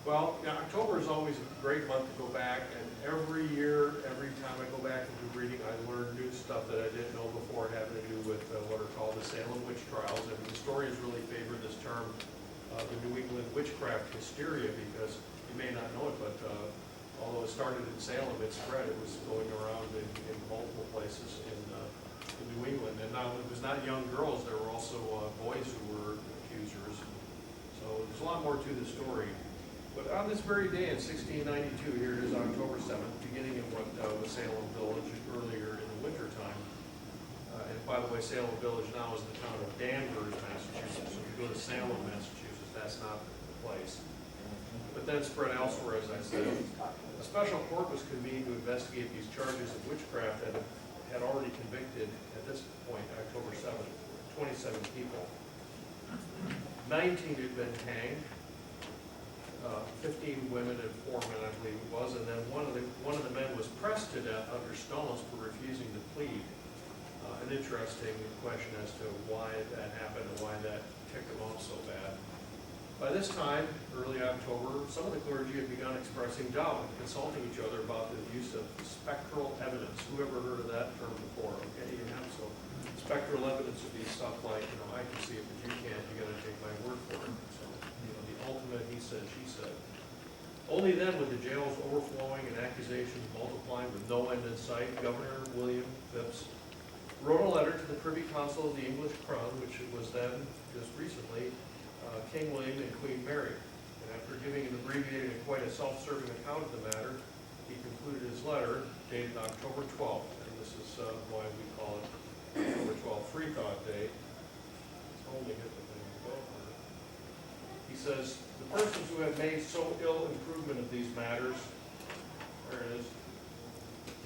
Well, October is always a great month to go back, and every year, every time I go back and do reading, I learn new stuff that I didn't know before having to do with what are called the Salem witch trials. And historians really favor this term, the New England witchcraft hysteria, because you may not know it, but although it started in Salem, it spread. It was going around in multiple places in New England. And now it was not young girls, there were also boys who were accusers. So there's a lot more to the story. But on this very day in 1692, here it is October 7th, beginning in what was Salem Village earlier in the wintertime. And by the way, Salem Village now is the town of Danvers, Massachusetts. So if you go to Salem, Massachusetts, that's not the place. but then spread elsewhere, as I said. A special court was convened to investigate these charges of witchcraft that had already convicted, at this point, October 7th, 27 people. 19 had been hanged, 15 women and 4 men, I believe it was, and then one of the men was pressed to death under stones for refusing to plead. An interesting question as to why that happened and why that ticked him off so bad. By this time, early October, some of the clergy had begun expressing doubt and consulting each other about the use of spectral evidence. Who ever heard of that term before? Okay, you have. So spectral evidence would be stuff like, I can see it, but you can't. You got to take my word for it. So, the ultimate he said, she said. Only then, with the jails overflowing and accusations multiplying with no end in sight, Governor William Phipps wrote a letter to the Privy Council of the English Crown, which was then, just recently, King William and Queen Mary. And after giving an abbreviated and quite a self-serving account of the matter, he concluded his letter, dated October 12th, and this is why we call it October 12th Freethought Day. It's only hit the thing over. He says, the persons who have made so ill improvement of these matters, there it is,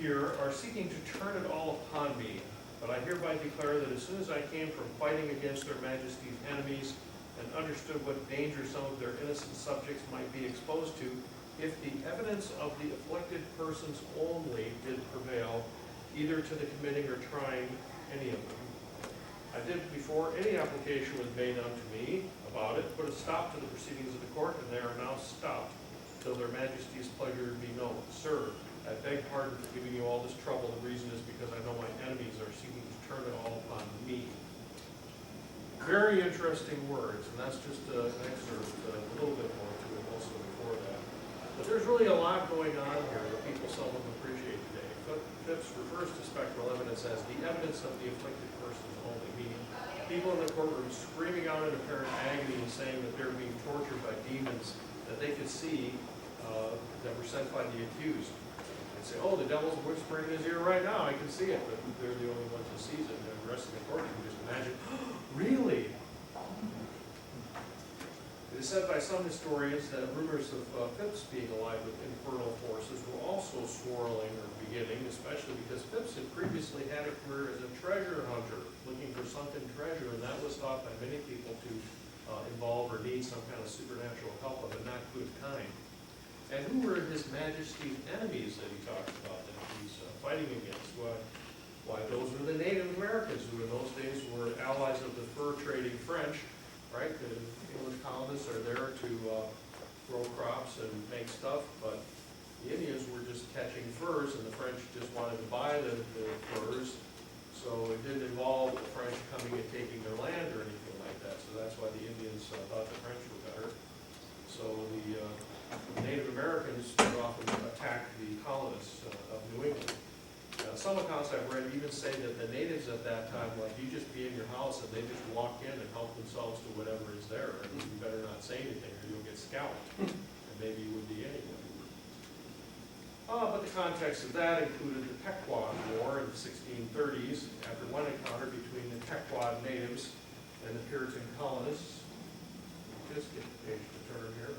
here, are seeking to turn it all upon me. But I hereby declare that as soon as I came from fighting against their Majesty's enemies and understood what danger some of their innocent subjects might be exposed to, if the evidence of the afflicted persons only did prevail, either to the committing or trying any of them, I did before any application was made unto me about it, put a stop to the proceedings of the court, and they are now stopped, till their Majesty's pleasure be known. Sir, I beg pardon for giving you all this trouble. The reason is because I know my enemies are seeking to turn it all upon me. Very interesting words, and that's just an excerpt, a little bit more to it also before that. But there's really a lot going on here that people seldom appreciate today. Phipps refers to spectral evidence as the evidence of the afflicted persons only, meaning people in the courtroom screaming out in apparent agony and saying that they're being tortured by demons that they could see that were sent by the accused. Say, oh, the devil's whispering in his ear right now, I can see it, but they're the only ones who sees it, and the rest of the court can just imagine, oh, really? It is said by some historians that rumors of Phipps being allied with infernal forces were also swirling or beginning, especially because Phipps had previously had a career as a treasure hunter, looking for sunken treasure, and that was thought by many people to involve or need some kind of supernatural help of a not good kind. And who were His Majesty's enemies that he talks about that he's fighting against? Why, those were the Native Americans, who in those days were allies of the fur-trading French, right? The English colonists are there to grow crops and make stuff, but the Indians were just catching furs, and the French just wanted to buy the furs, so it didn't involve the French coming and taking their land or anything like that. So that's why the Indians thought the French were better. So the Native Americans went off and attacked the colonists of New England. Some accounts I've read even say that the natives at that time, like, you just be in your house and they just walk in and help themselves to whatever is there, and you better not say anything or you'll get scalped, and maybe you would be anyway. But the context of that included the Pequod War in the 1630s, after one encounter between the Pequod natives and the Puritan colonists. Just get the page to turn here.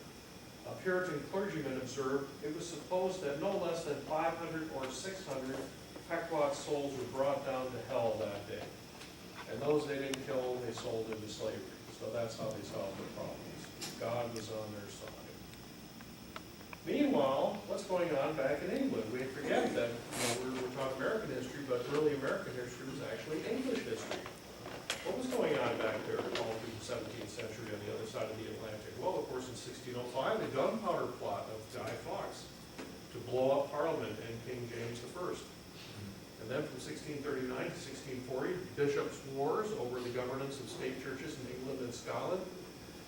A Puritan clergyman observed it was supposed that no less than 500 or 600 Pequod souls were brought down to hell that day. And those they didn't kill, they sold into slavery. So that's how they solved their problems. God was on their side. Meanwhile, what's going on back in England? We forget that we're talking American history, but early American history was actually English history. What was going on back there all through the 17th century on the other side of the Atlantic? Well, of course, in 1605, the gunpowder plot of Guy Fawkes to blow up Parliament and King James I. And then from 1639 to 1640, bishops' wars over the governance of state churches in England and Scotland.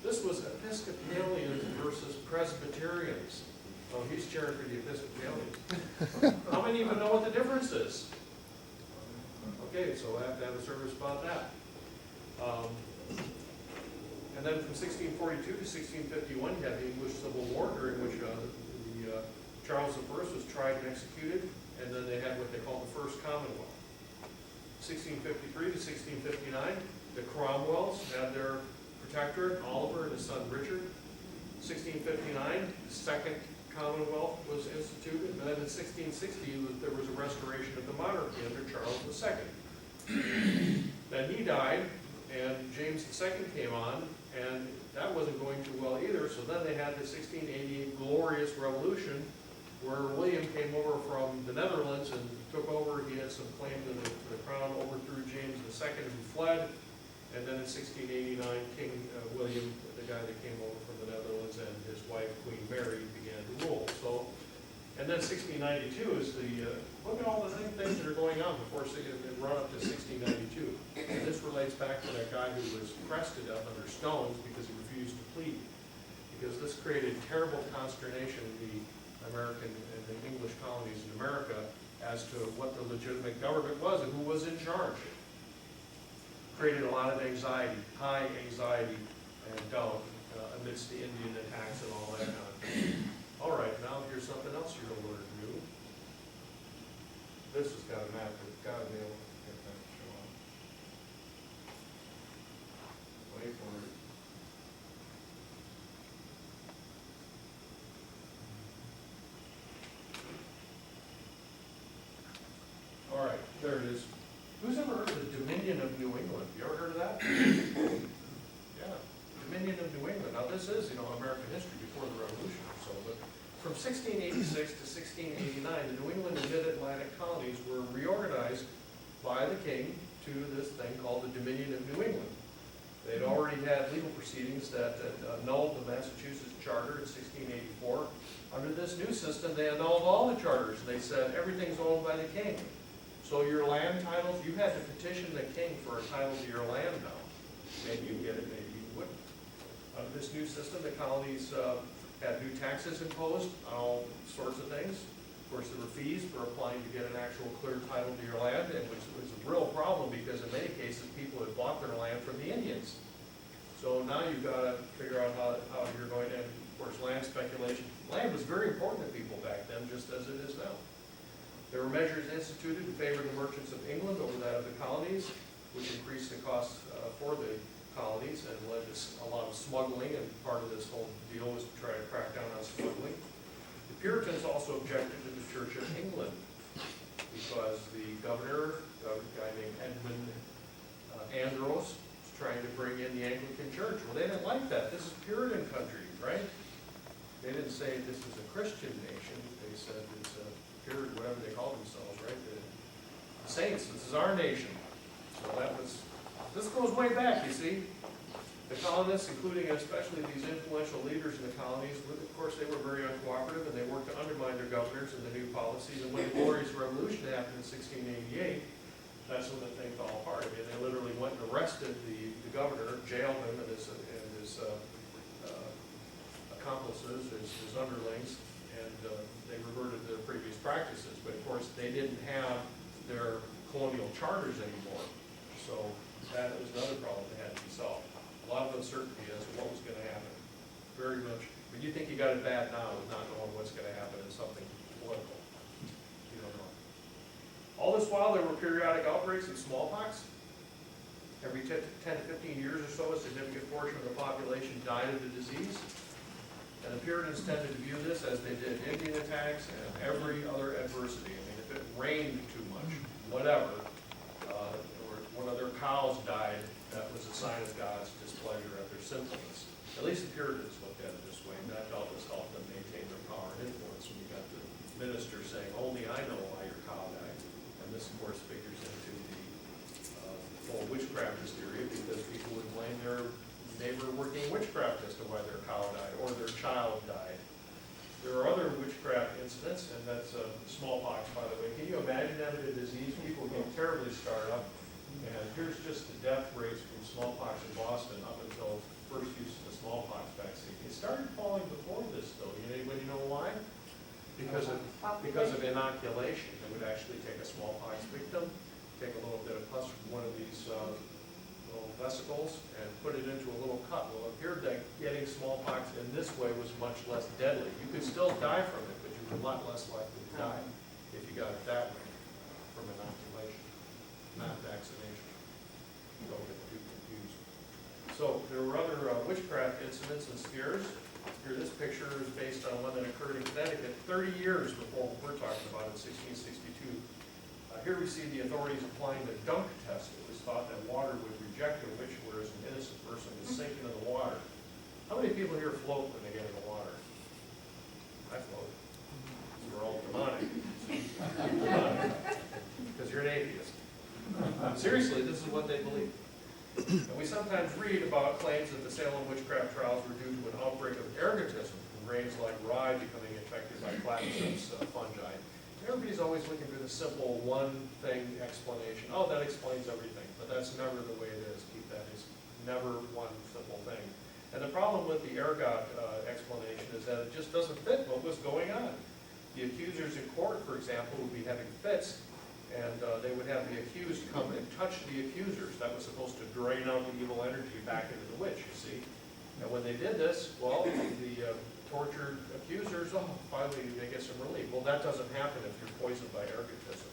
This was Episcopalians versus Presbyterians. Oh, he's cheering for the Episcopalians. How many even know what the difference is? Okay, so I have to have a service about that. And then from 1642 to 1651, you had the English Civil War, during which Charles I was tried and executed, and then they had what they called the First Commonwealth. 1653 to 1659, the Cromwells had their protectorate, Oliver and his son Richard. 1659, the Second Commonwealth was instituted, and then in 1660, there was a restoration of the monarchy under Charles II. Then he died, and James II came on, and that wasn't going too well either, so then they had the 1688 Glorious Revolution, where William came over from the Netherlands and took over. He had some claim to the crown, overthrew James II, who fled, and then in 1689, King William, the guy that came over from the Netherlands, and his wife, Queen Mary, began to rule. So, and then 1692 is look at all the things that are going on before it run up to 1692. And this relates back to that guy who was arrested up under stones because he refused to plead. Because this created terrible consternation in the American and the English colonies in America as to what the legitimate government was and who was in charge. Created a lot of anxiety, high anxiety and doubt amidst the Indian attacks and all that kind of thing. All right, now here's something else you're going to learn new. This has got a map, it's got to be able to get that to show up. Wait for it. All right, there it is. Who's ever heard of the Dominion of New England? You ever heard of that? Yeah, Dominion of New England. Now this is, American history before the Revolution or so, but from 1686 to 1689, the New England and Mid-Atlantic colonies were reorganized by the king to this thing called the Dominion of New England. They'd already had legal proceedings that annulled the Massachusetts Charter in 1684. Under this new system, they annulled all the charters. They said everything's owned by the king. So your land titles, you had to petition the king for a title to your land now. Maybe you get it, maybe you wouldn't. Under this new system, the colonies had new taxes imposed on all sorts of things. Of course, there were fees for applying to get an actual clear title to your land, and which was a real problem because in many cases, people had bought their land from the Indians. So now you've got to figure out how you're going to, of course, land speculation. Land was very important to people back then, just as it is now. There were measures instituted in favor of the merchants of England over that of the colonies, which increased the costs for the colonies and led to a lot of smuggling, and part of this whole deal was to try to crack down on smuggling. The Puritans also objected to the Church of England because the governor, a guy named Edmund Andros, was trying to bring in the Anglican Church. Well, they didn't like that. This is Puritan country, right? They didn't say this is a Christian nation. They said it's a Puritan, whatever they called themselves, right? The saints, this is our nation. So this goes way back, you see. The colonists, including especially these influential leaders in the colonies, of course, they were very uncooperative and they worked to undermine their governors and the new policies. And when the Glorious Revolution happened in 1688, that's when the thing fell apart. I mean, they literally went and arrested the governor, jailed him and his accomplices, his underlings, and they reverted to their previous practices. But of course, they didn't have their colonial charters anymore. So that was another problem that had to be solved. A lot of uncertainty as to what was going to happen. Very much. But you think you got it bad now with not knowing what's going to happen in something political. You don't know. All this while, there were periodic outbreaks of smallpox. Every 10 to 15 years or so, a significant portion of the population died of the disease. And the Puritans tended to view this as they did Indian attacks and every other adversity. I mean, if it rained too much, whatever, or one of their cows died, that was a sign of God's displeasure at their sinfulness. At least the Puritans looked at it this way, and that doubtless helped them maintain their power and influence when you got the minister saying, only I know why your cow died. And this, of course, figures into the whole witchcraft hysteria, because people would blame their neighbor working witchcraft as to why their cow died or their child died. There are other witchcraft incidents, and that's smallpox, by the way. Can you imagine having a disease? People get terribly scarred up. And here's just the death rates from smallpox in Boston up until first use of the smallpox vaccine. It started falling before this, though. Anybody know why? Because of inoculation. It would actually take a smallpox victim, take a little bit of pus from one of these little vesicles, and put it into a little cut. Well, it appeared that getting smallpox in this way was much less deadly. You could still die from it, but you were a lot less likely to die if you got it that way, from inoculation, not vaccination. Don't get too confused. So there were other witchcraft incidents and scares. Here, this picture is based on one that occurred in Connecticut 30 years before what we're talking about in 1662. Here we see the authorities applying the dunk test. It was thought that water would reject a witch, whereas an innocent person is sinking in the water. How many people here float when they get in the water? I float. We're all demonic. Because you're an atheist. Seriously, this is what they believe. And we sometimes read about claims that the Salem witchcraft trials were due to an outbreak of ergotism from grains like rye becoming infected by platypus fungi. Everybody's always looking for the simple one-thing explanation. Oh, that explains everything. But that's never the way it is. Keep that. It's never one simple thing. And the problem with the ergot explanation is that it just doesn't fit what was going on. The accusers in court, for example, would be having fits, and they would have the accused come and touch the accusers. That was supposed to drain out the evil energy back into the witch, you see. And when they did this, well, the tortured accusers, oh, finally they get some relief. Well, that doesn't happen if you're poisoned by ergotism.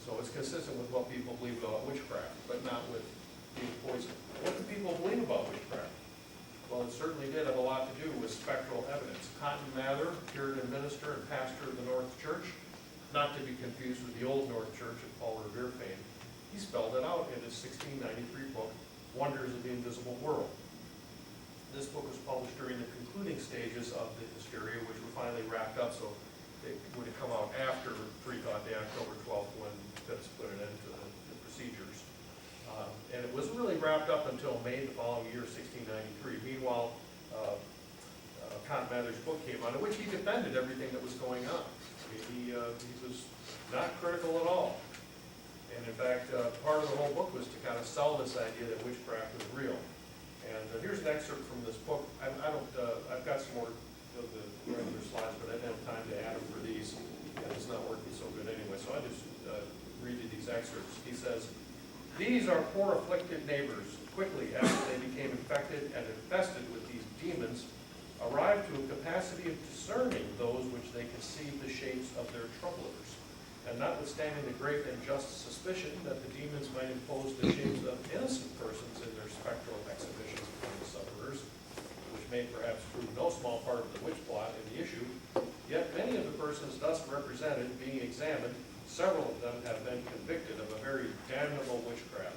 So it's consistent with what people believe about witchcraft, but not with being poisoned. What do people believe about witchcraft? Well, it certainly did have a lot to do with spectral evidence. Cotton Mather, Puritan minister and pastor of the North Church, not to be confused with the Old North Church of Paul Revere fame, he spelled it out in his 1693 book, Wonders of the Invisible World. This book was published during the concluding stages of the Hysteria, which were finally wrapped up, so it would have come out after Freethought Day, October 12th, when Phipps put an end to the procedures. And it wasn't really wrapped up until May the following year, 1693. Meanwhile, Cotton Mather's book came out, in which he defended everything that was going on. He was not critical at all. And in fact, part of the whole book was to kind of sell this idea that witchcraft was real. And here's an excerpt from this book. I've got some more of the regular slides, but I didn't have time to add them for these. And it's not working so good anyway, so I just read you these excerpts. He says, "These are poor afflicted neighbors, quickly after they became infected and infested with these demons, arrived to a capacity of discerning those which they conceived the shapes of their troublers. And notwithstanding the great and just suspicion that the demons might impose the shapes of innocent persons in their spectral exhibitions upon the sufferers, which may perhaps prove no small part of the witch plot in the issue, yet many of the persons thus represented, being examined, several of them have been convicted of a very damnable witchcraft.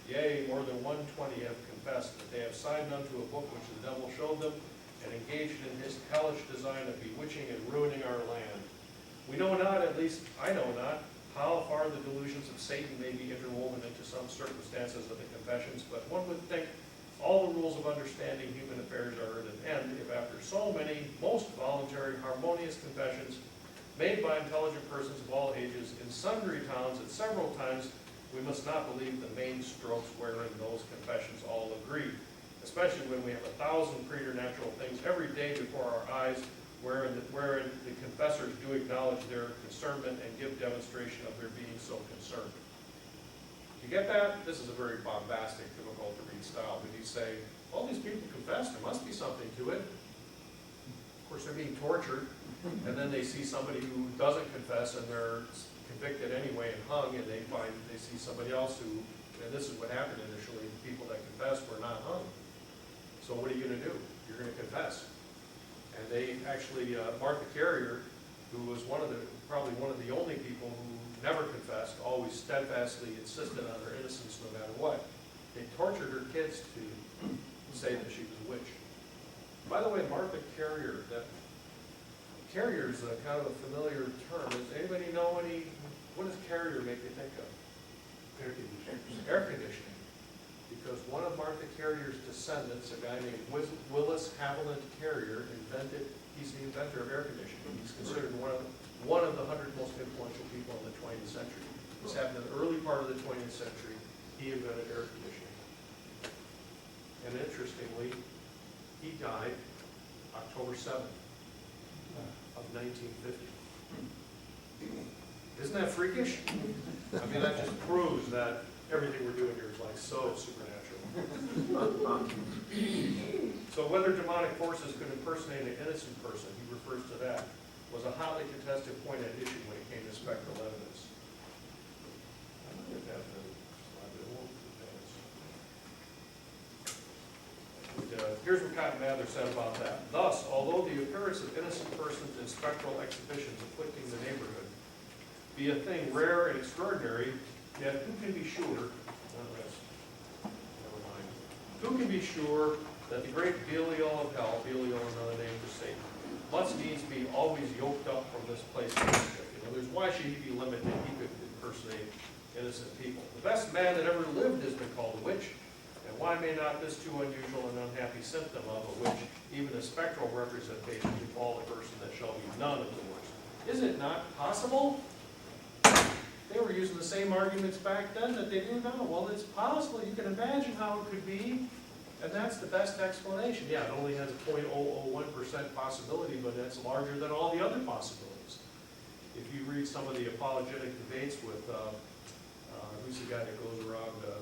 Yea, more than 120 have confessed that they have signed unto a book which the devil showed them, and engaged in his hellish design of bewitching and ruining our land. We know not, at least I know not, how far the delusions of Satan may be interwoven into some circumstances of the confessions, but one would think all the rules of understanding human affairs are at an end if after so many most voluntary, harmonious confessions made by intelligent persons of all ages in sundry towns at several times, we must not believe the main strokes wherein those confessions all agree, especially when we have 1,000 preternatural things every day before our eyes, wherein the confessors do acknowledge their concernment and give demonstration of their being so concerned." You get that? This is a very bombastic, difficult to read style. But you say, all these people confess, there must be something to it. Of course, they're being tortured, and then they see somebody who doesn't confess, and they're convicted anyway and hung, and they see somebody else who, and this is what happened initially, the people that confessed were not hung. So what are you going to do? You're going to confess. And they actually, Martha Carrier, who was probably one of the only people who never confessed, always steadfastly insisted on her innocence no matter what. They tortured her kids to say that she was a witch. By the way, Martha Carrier, that carrier is a kind of a familiar term. Does anybody know what does carrier make you think of? Air conditioning. Air conditioning. Because one of Martha Carrier's descendants, a guy named Willis Haviland Carrier, he's the inventor of air conditioning. He's considered one of the 100 most influential people in the 20th century. This happened in the early part of the 20th century. He invented air conditioning. And interestingly, he died October 7th of 1950. Isn't that freakish? I mean, that just proves that everything we're doing here is like so supernatural. So whether demonic forces could impersonate an innocent person, he refers to that, was a hotly contested point at issue when it came to spectral evidence. I might have that in the slide, but it won't advance. here's what Cotton Mather said about that. Thus, although the appearance of innocent persons in spectral exhibitions afflicting the neighborhood be a thing rare and extraordinary, yet who can be sure, never mind, who can be sure that the great Belial of hell, Belial another name for Satan, must needs be always yoked up from this place of mischief? Why should he be limited? He could impersonate innocent people. The best man that ever lived has been called a witch. And why may not this too unusual and unhappy symptom of a witch, even a spectral representation, befall a person that shall be none of the worst? Is it not possible? They were using the same arguments back then that they do now. Well, it's possible. You can imagine how it could be. And that's the best explanation. Yeah, it only has a 0.001% possibility, but that's larger than all the other possibilities. If you read some of the apologetic debates with, who's the guy that goes around, the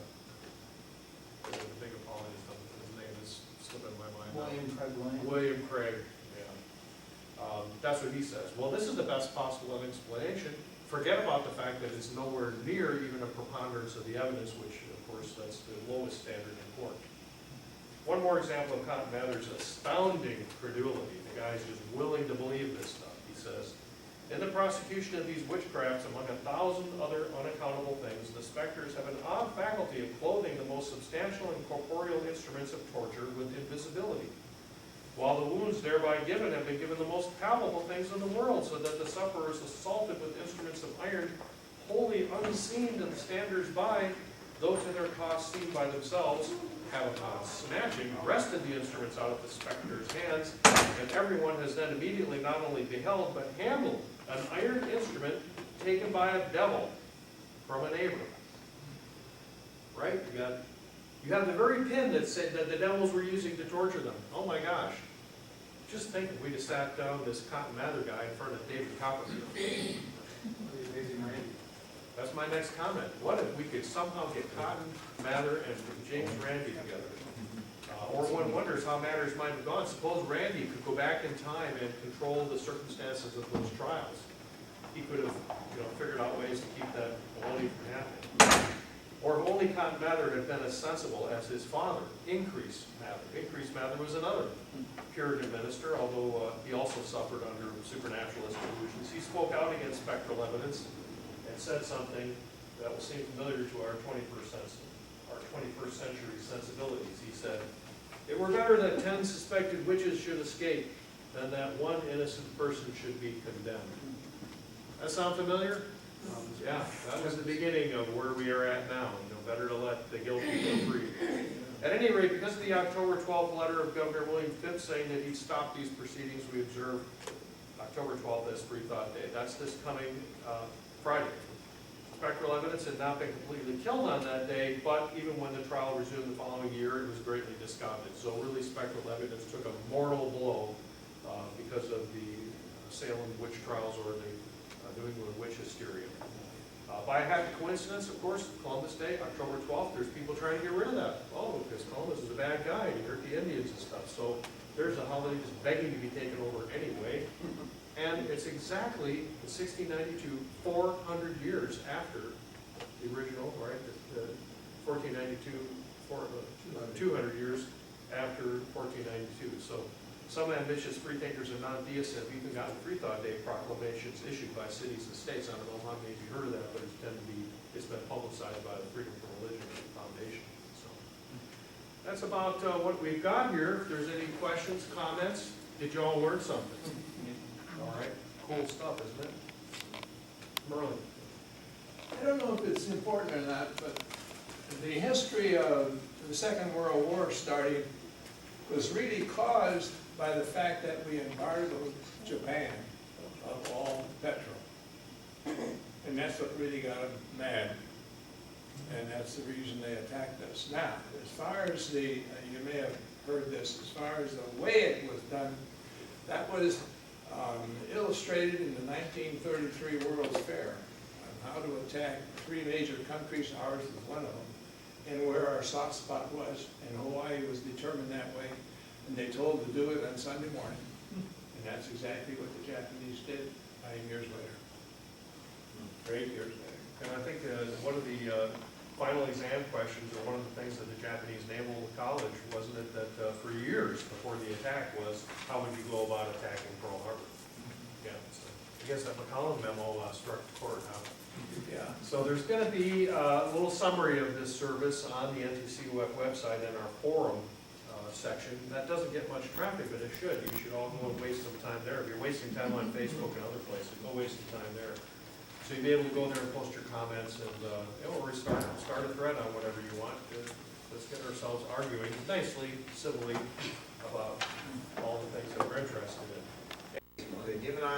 big apologist, his name is slipping my mind now. William Craig, yeah. That's what he says. Well, this is the best possible explanation. Forget about the fact that it's nowhere near even a preponderance of the evidence, which, of course, that's the lowest standard in court. One more example of Cotton Mather's astounding credulity. The guy's just willing to believe this stuff. He says, in the prosecution of these witchcrafts, among 1,000 other unaccountable things, the specters have an odd faculty of clothing the most substantial and corporeal instruments of torture with invisibility, while the wounds thereby given have been given the most palpable things in the world, so that the sufferer is assaulted with instruments of iron, wholly unseen to the standers by, though to their cost seen by themselves, have upon snatching wrested the instruments out of the specter's hands, and everyone has then immediately not only beheld, but handled an iron instrument taken by a devil from a neighbor. Right? You have the very pin that said that the devils were using to torture them. Oh my gosh. Just think if we'd have sat down this Cotton Mather guy in front of David Copperfield. That's my next comment. What if we could somehow get Cotton Mather and James Randi together? Or one wonders how matters might have gone. Suppose Randi could go back in time and control the circumstances of those trials. He could have, figured out ways to keep that baloney from happening. Or if only Cotton Mather had been as sensible as his father, Increase Mather. Increase Mather was another Puritan minister, although he also suffered under supernaturalist delusions. He spoke out against spectral evidence and said something that will seem familiar to our 21st century sensibilities. He said, "It were better that 10 suspected witches should escape than that one innocent person should be condemned." That sound familiar? Yeah, that was the beginning of where we are at now. Better to let the guilty go free. At any rate, because of the October 12th letter of Governor William Phips saying that he'd stop these proceedings, we observe October 12th as Freethought Day. That's this coming Friday. Spectral evidence had not been completely killed on that day, but even when the trial resumed the following year, it was greatly discounted. So really, spectral evidence took a mortal blow because of the Salem witch trials or the New England witch hysteria. By a happy coincidence, of course, Columbus Day, October 12th, there's people trying to get rid of that. Oh, because Columbus is a bad guy, he hurt the Indians and stuff. So there's a holiday just begging to be taken over anyway. And it's exactly in 1692, 400 years after the original, right? The 1492, 200 years after 1492. So some ambitious freethinkers and non-theists have even gotten Freethought Day proclamations issued by cities and states. I don't know how many of you heard of that, but it's been publicized by the Freedom from Religion Foundation. So that's about what we've got here. If there's any questions, comments, did you all learn something? All right, cool stuff, isn't it? Merlin. I don't know if it's important or not, but the history of the Second World War starting was really caused by the fact that we embargoed Japan of all petrol. And that's what really got them mad. And that's the reason they attacked us. Now, as far as you may have heard this, as far as the way it was done, that was illustrated in the 1933 World's Fair on how to attack 3 major countries. Ours was one of them, and where our soft spot was, and Hawaii was determined that way. And they told to do it on Sunday morning. And that's exactly what the Japanese did 9 years later. 8 years later. And I think one of the final exam questions are one of the things that the Japanese Naval College, wasn't it, that for years before the attack was, how would you go about attacking Pearl Harbor? Yeah, so I guess that McCollum memo struck the chord, huh? Yeah. So there's going to be a little summary of this service on the NTC website in our forum section. That doesn't get much traffic, but it should. You should all go and waste some time there. If you're wasting time on Facebook and other places, go waste some time there. So you'll be able to go there and post your comments, and we'll start a thread on whatever you want. Let's get ourselves arguing nicely, civilly about all the things that we're interested in. Given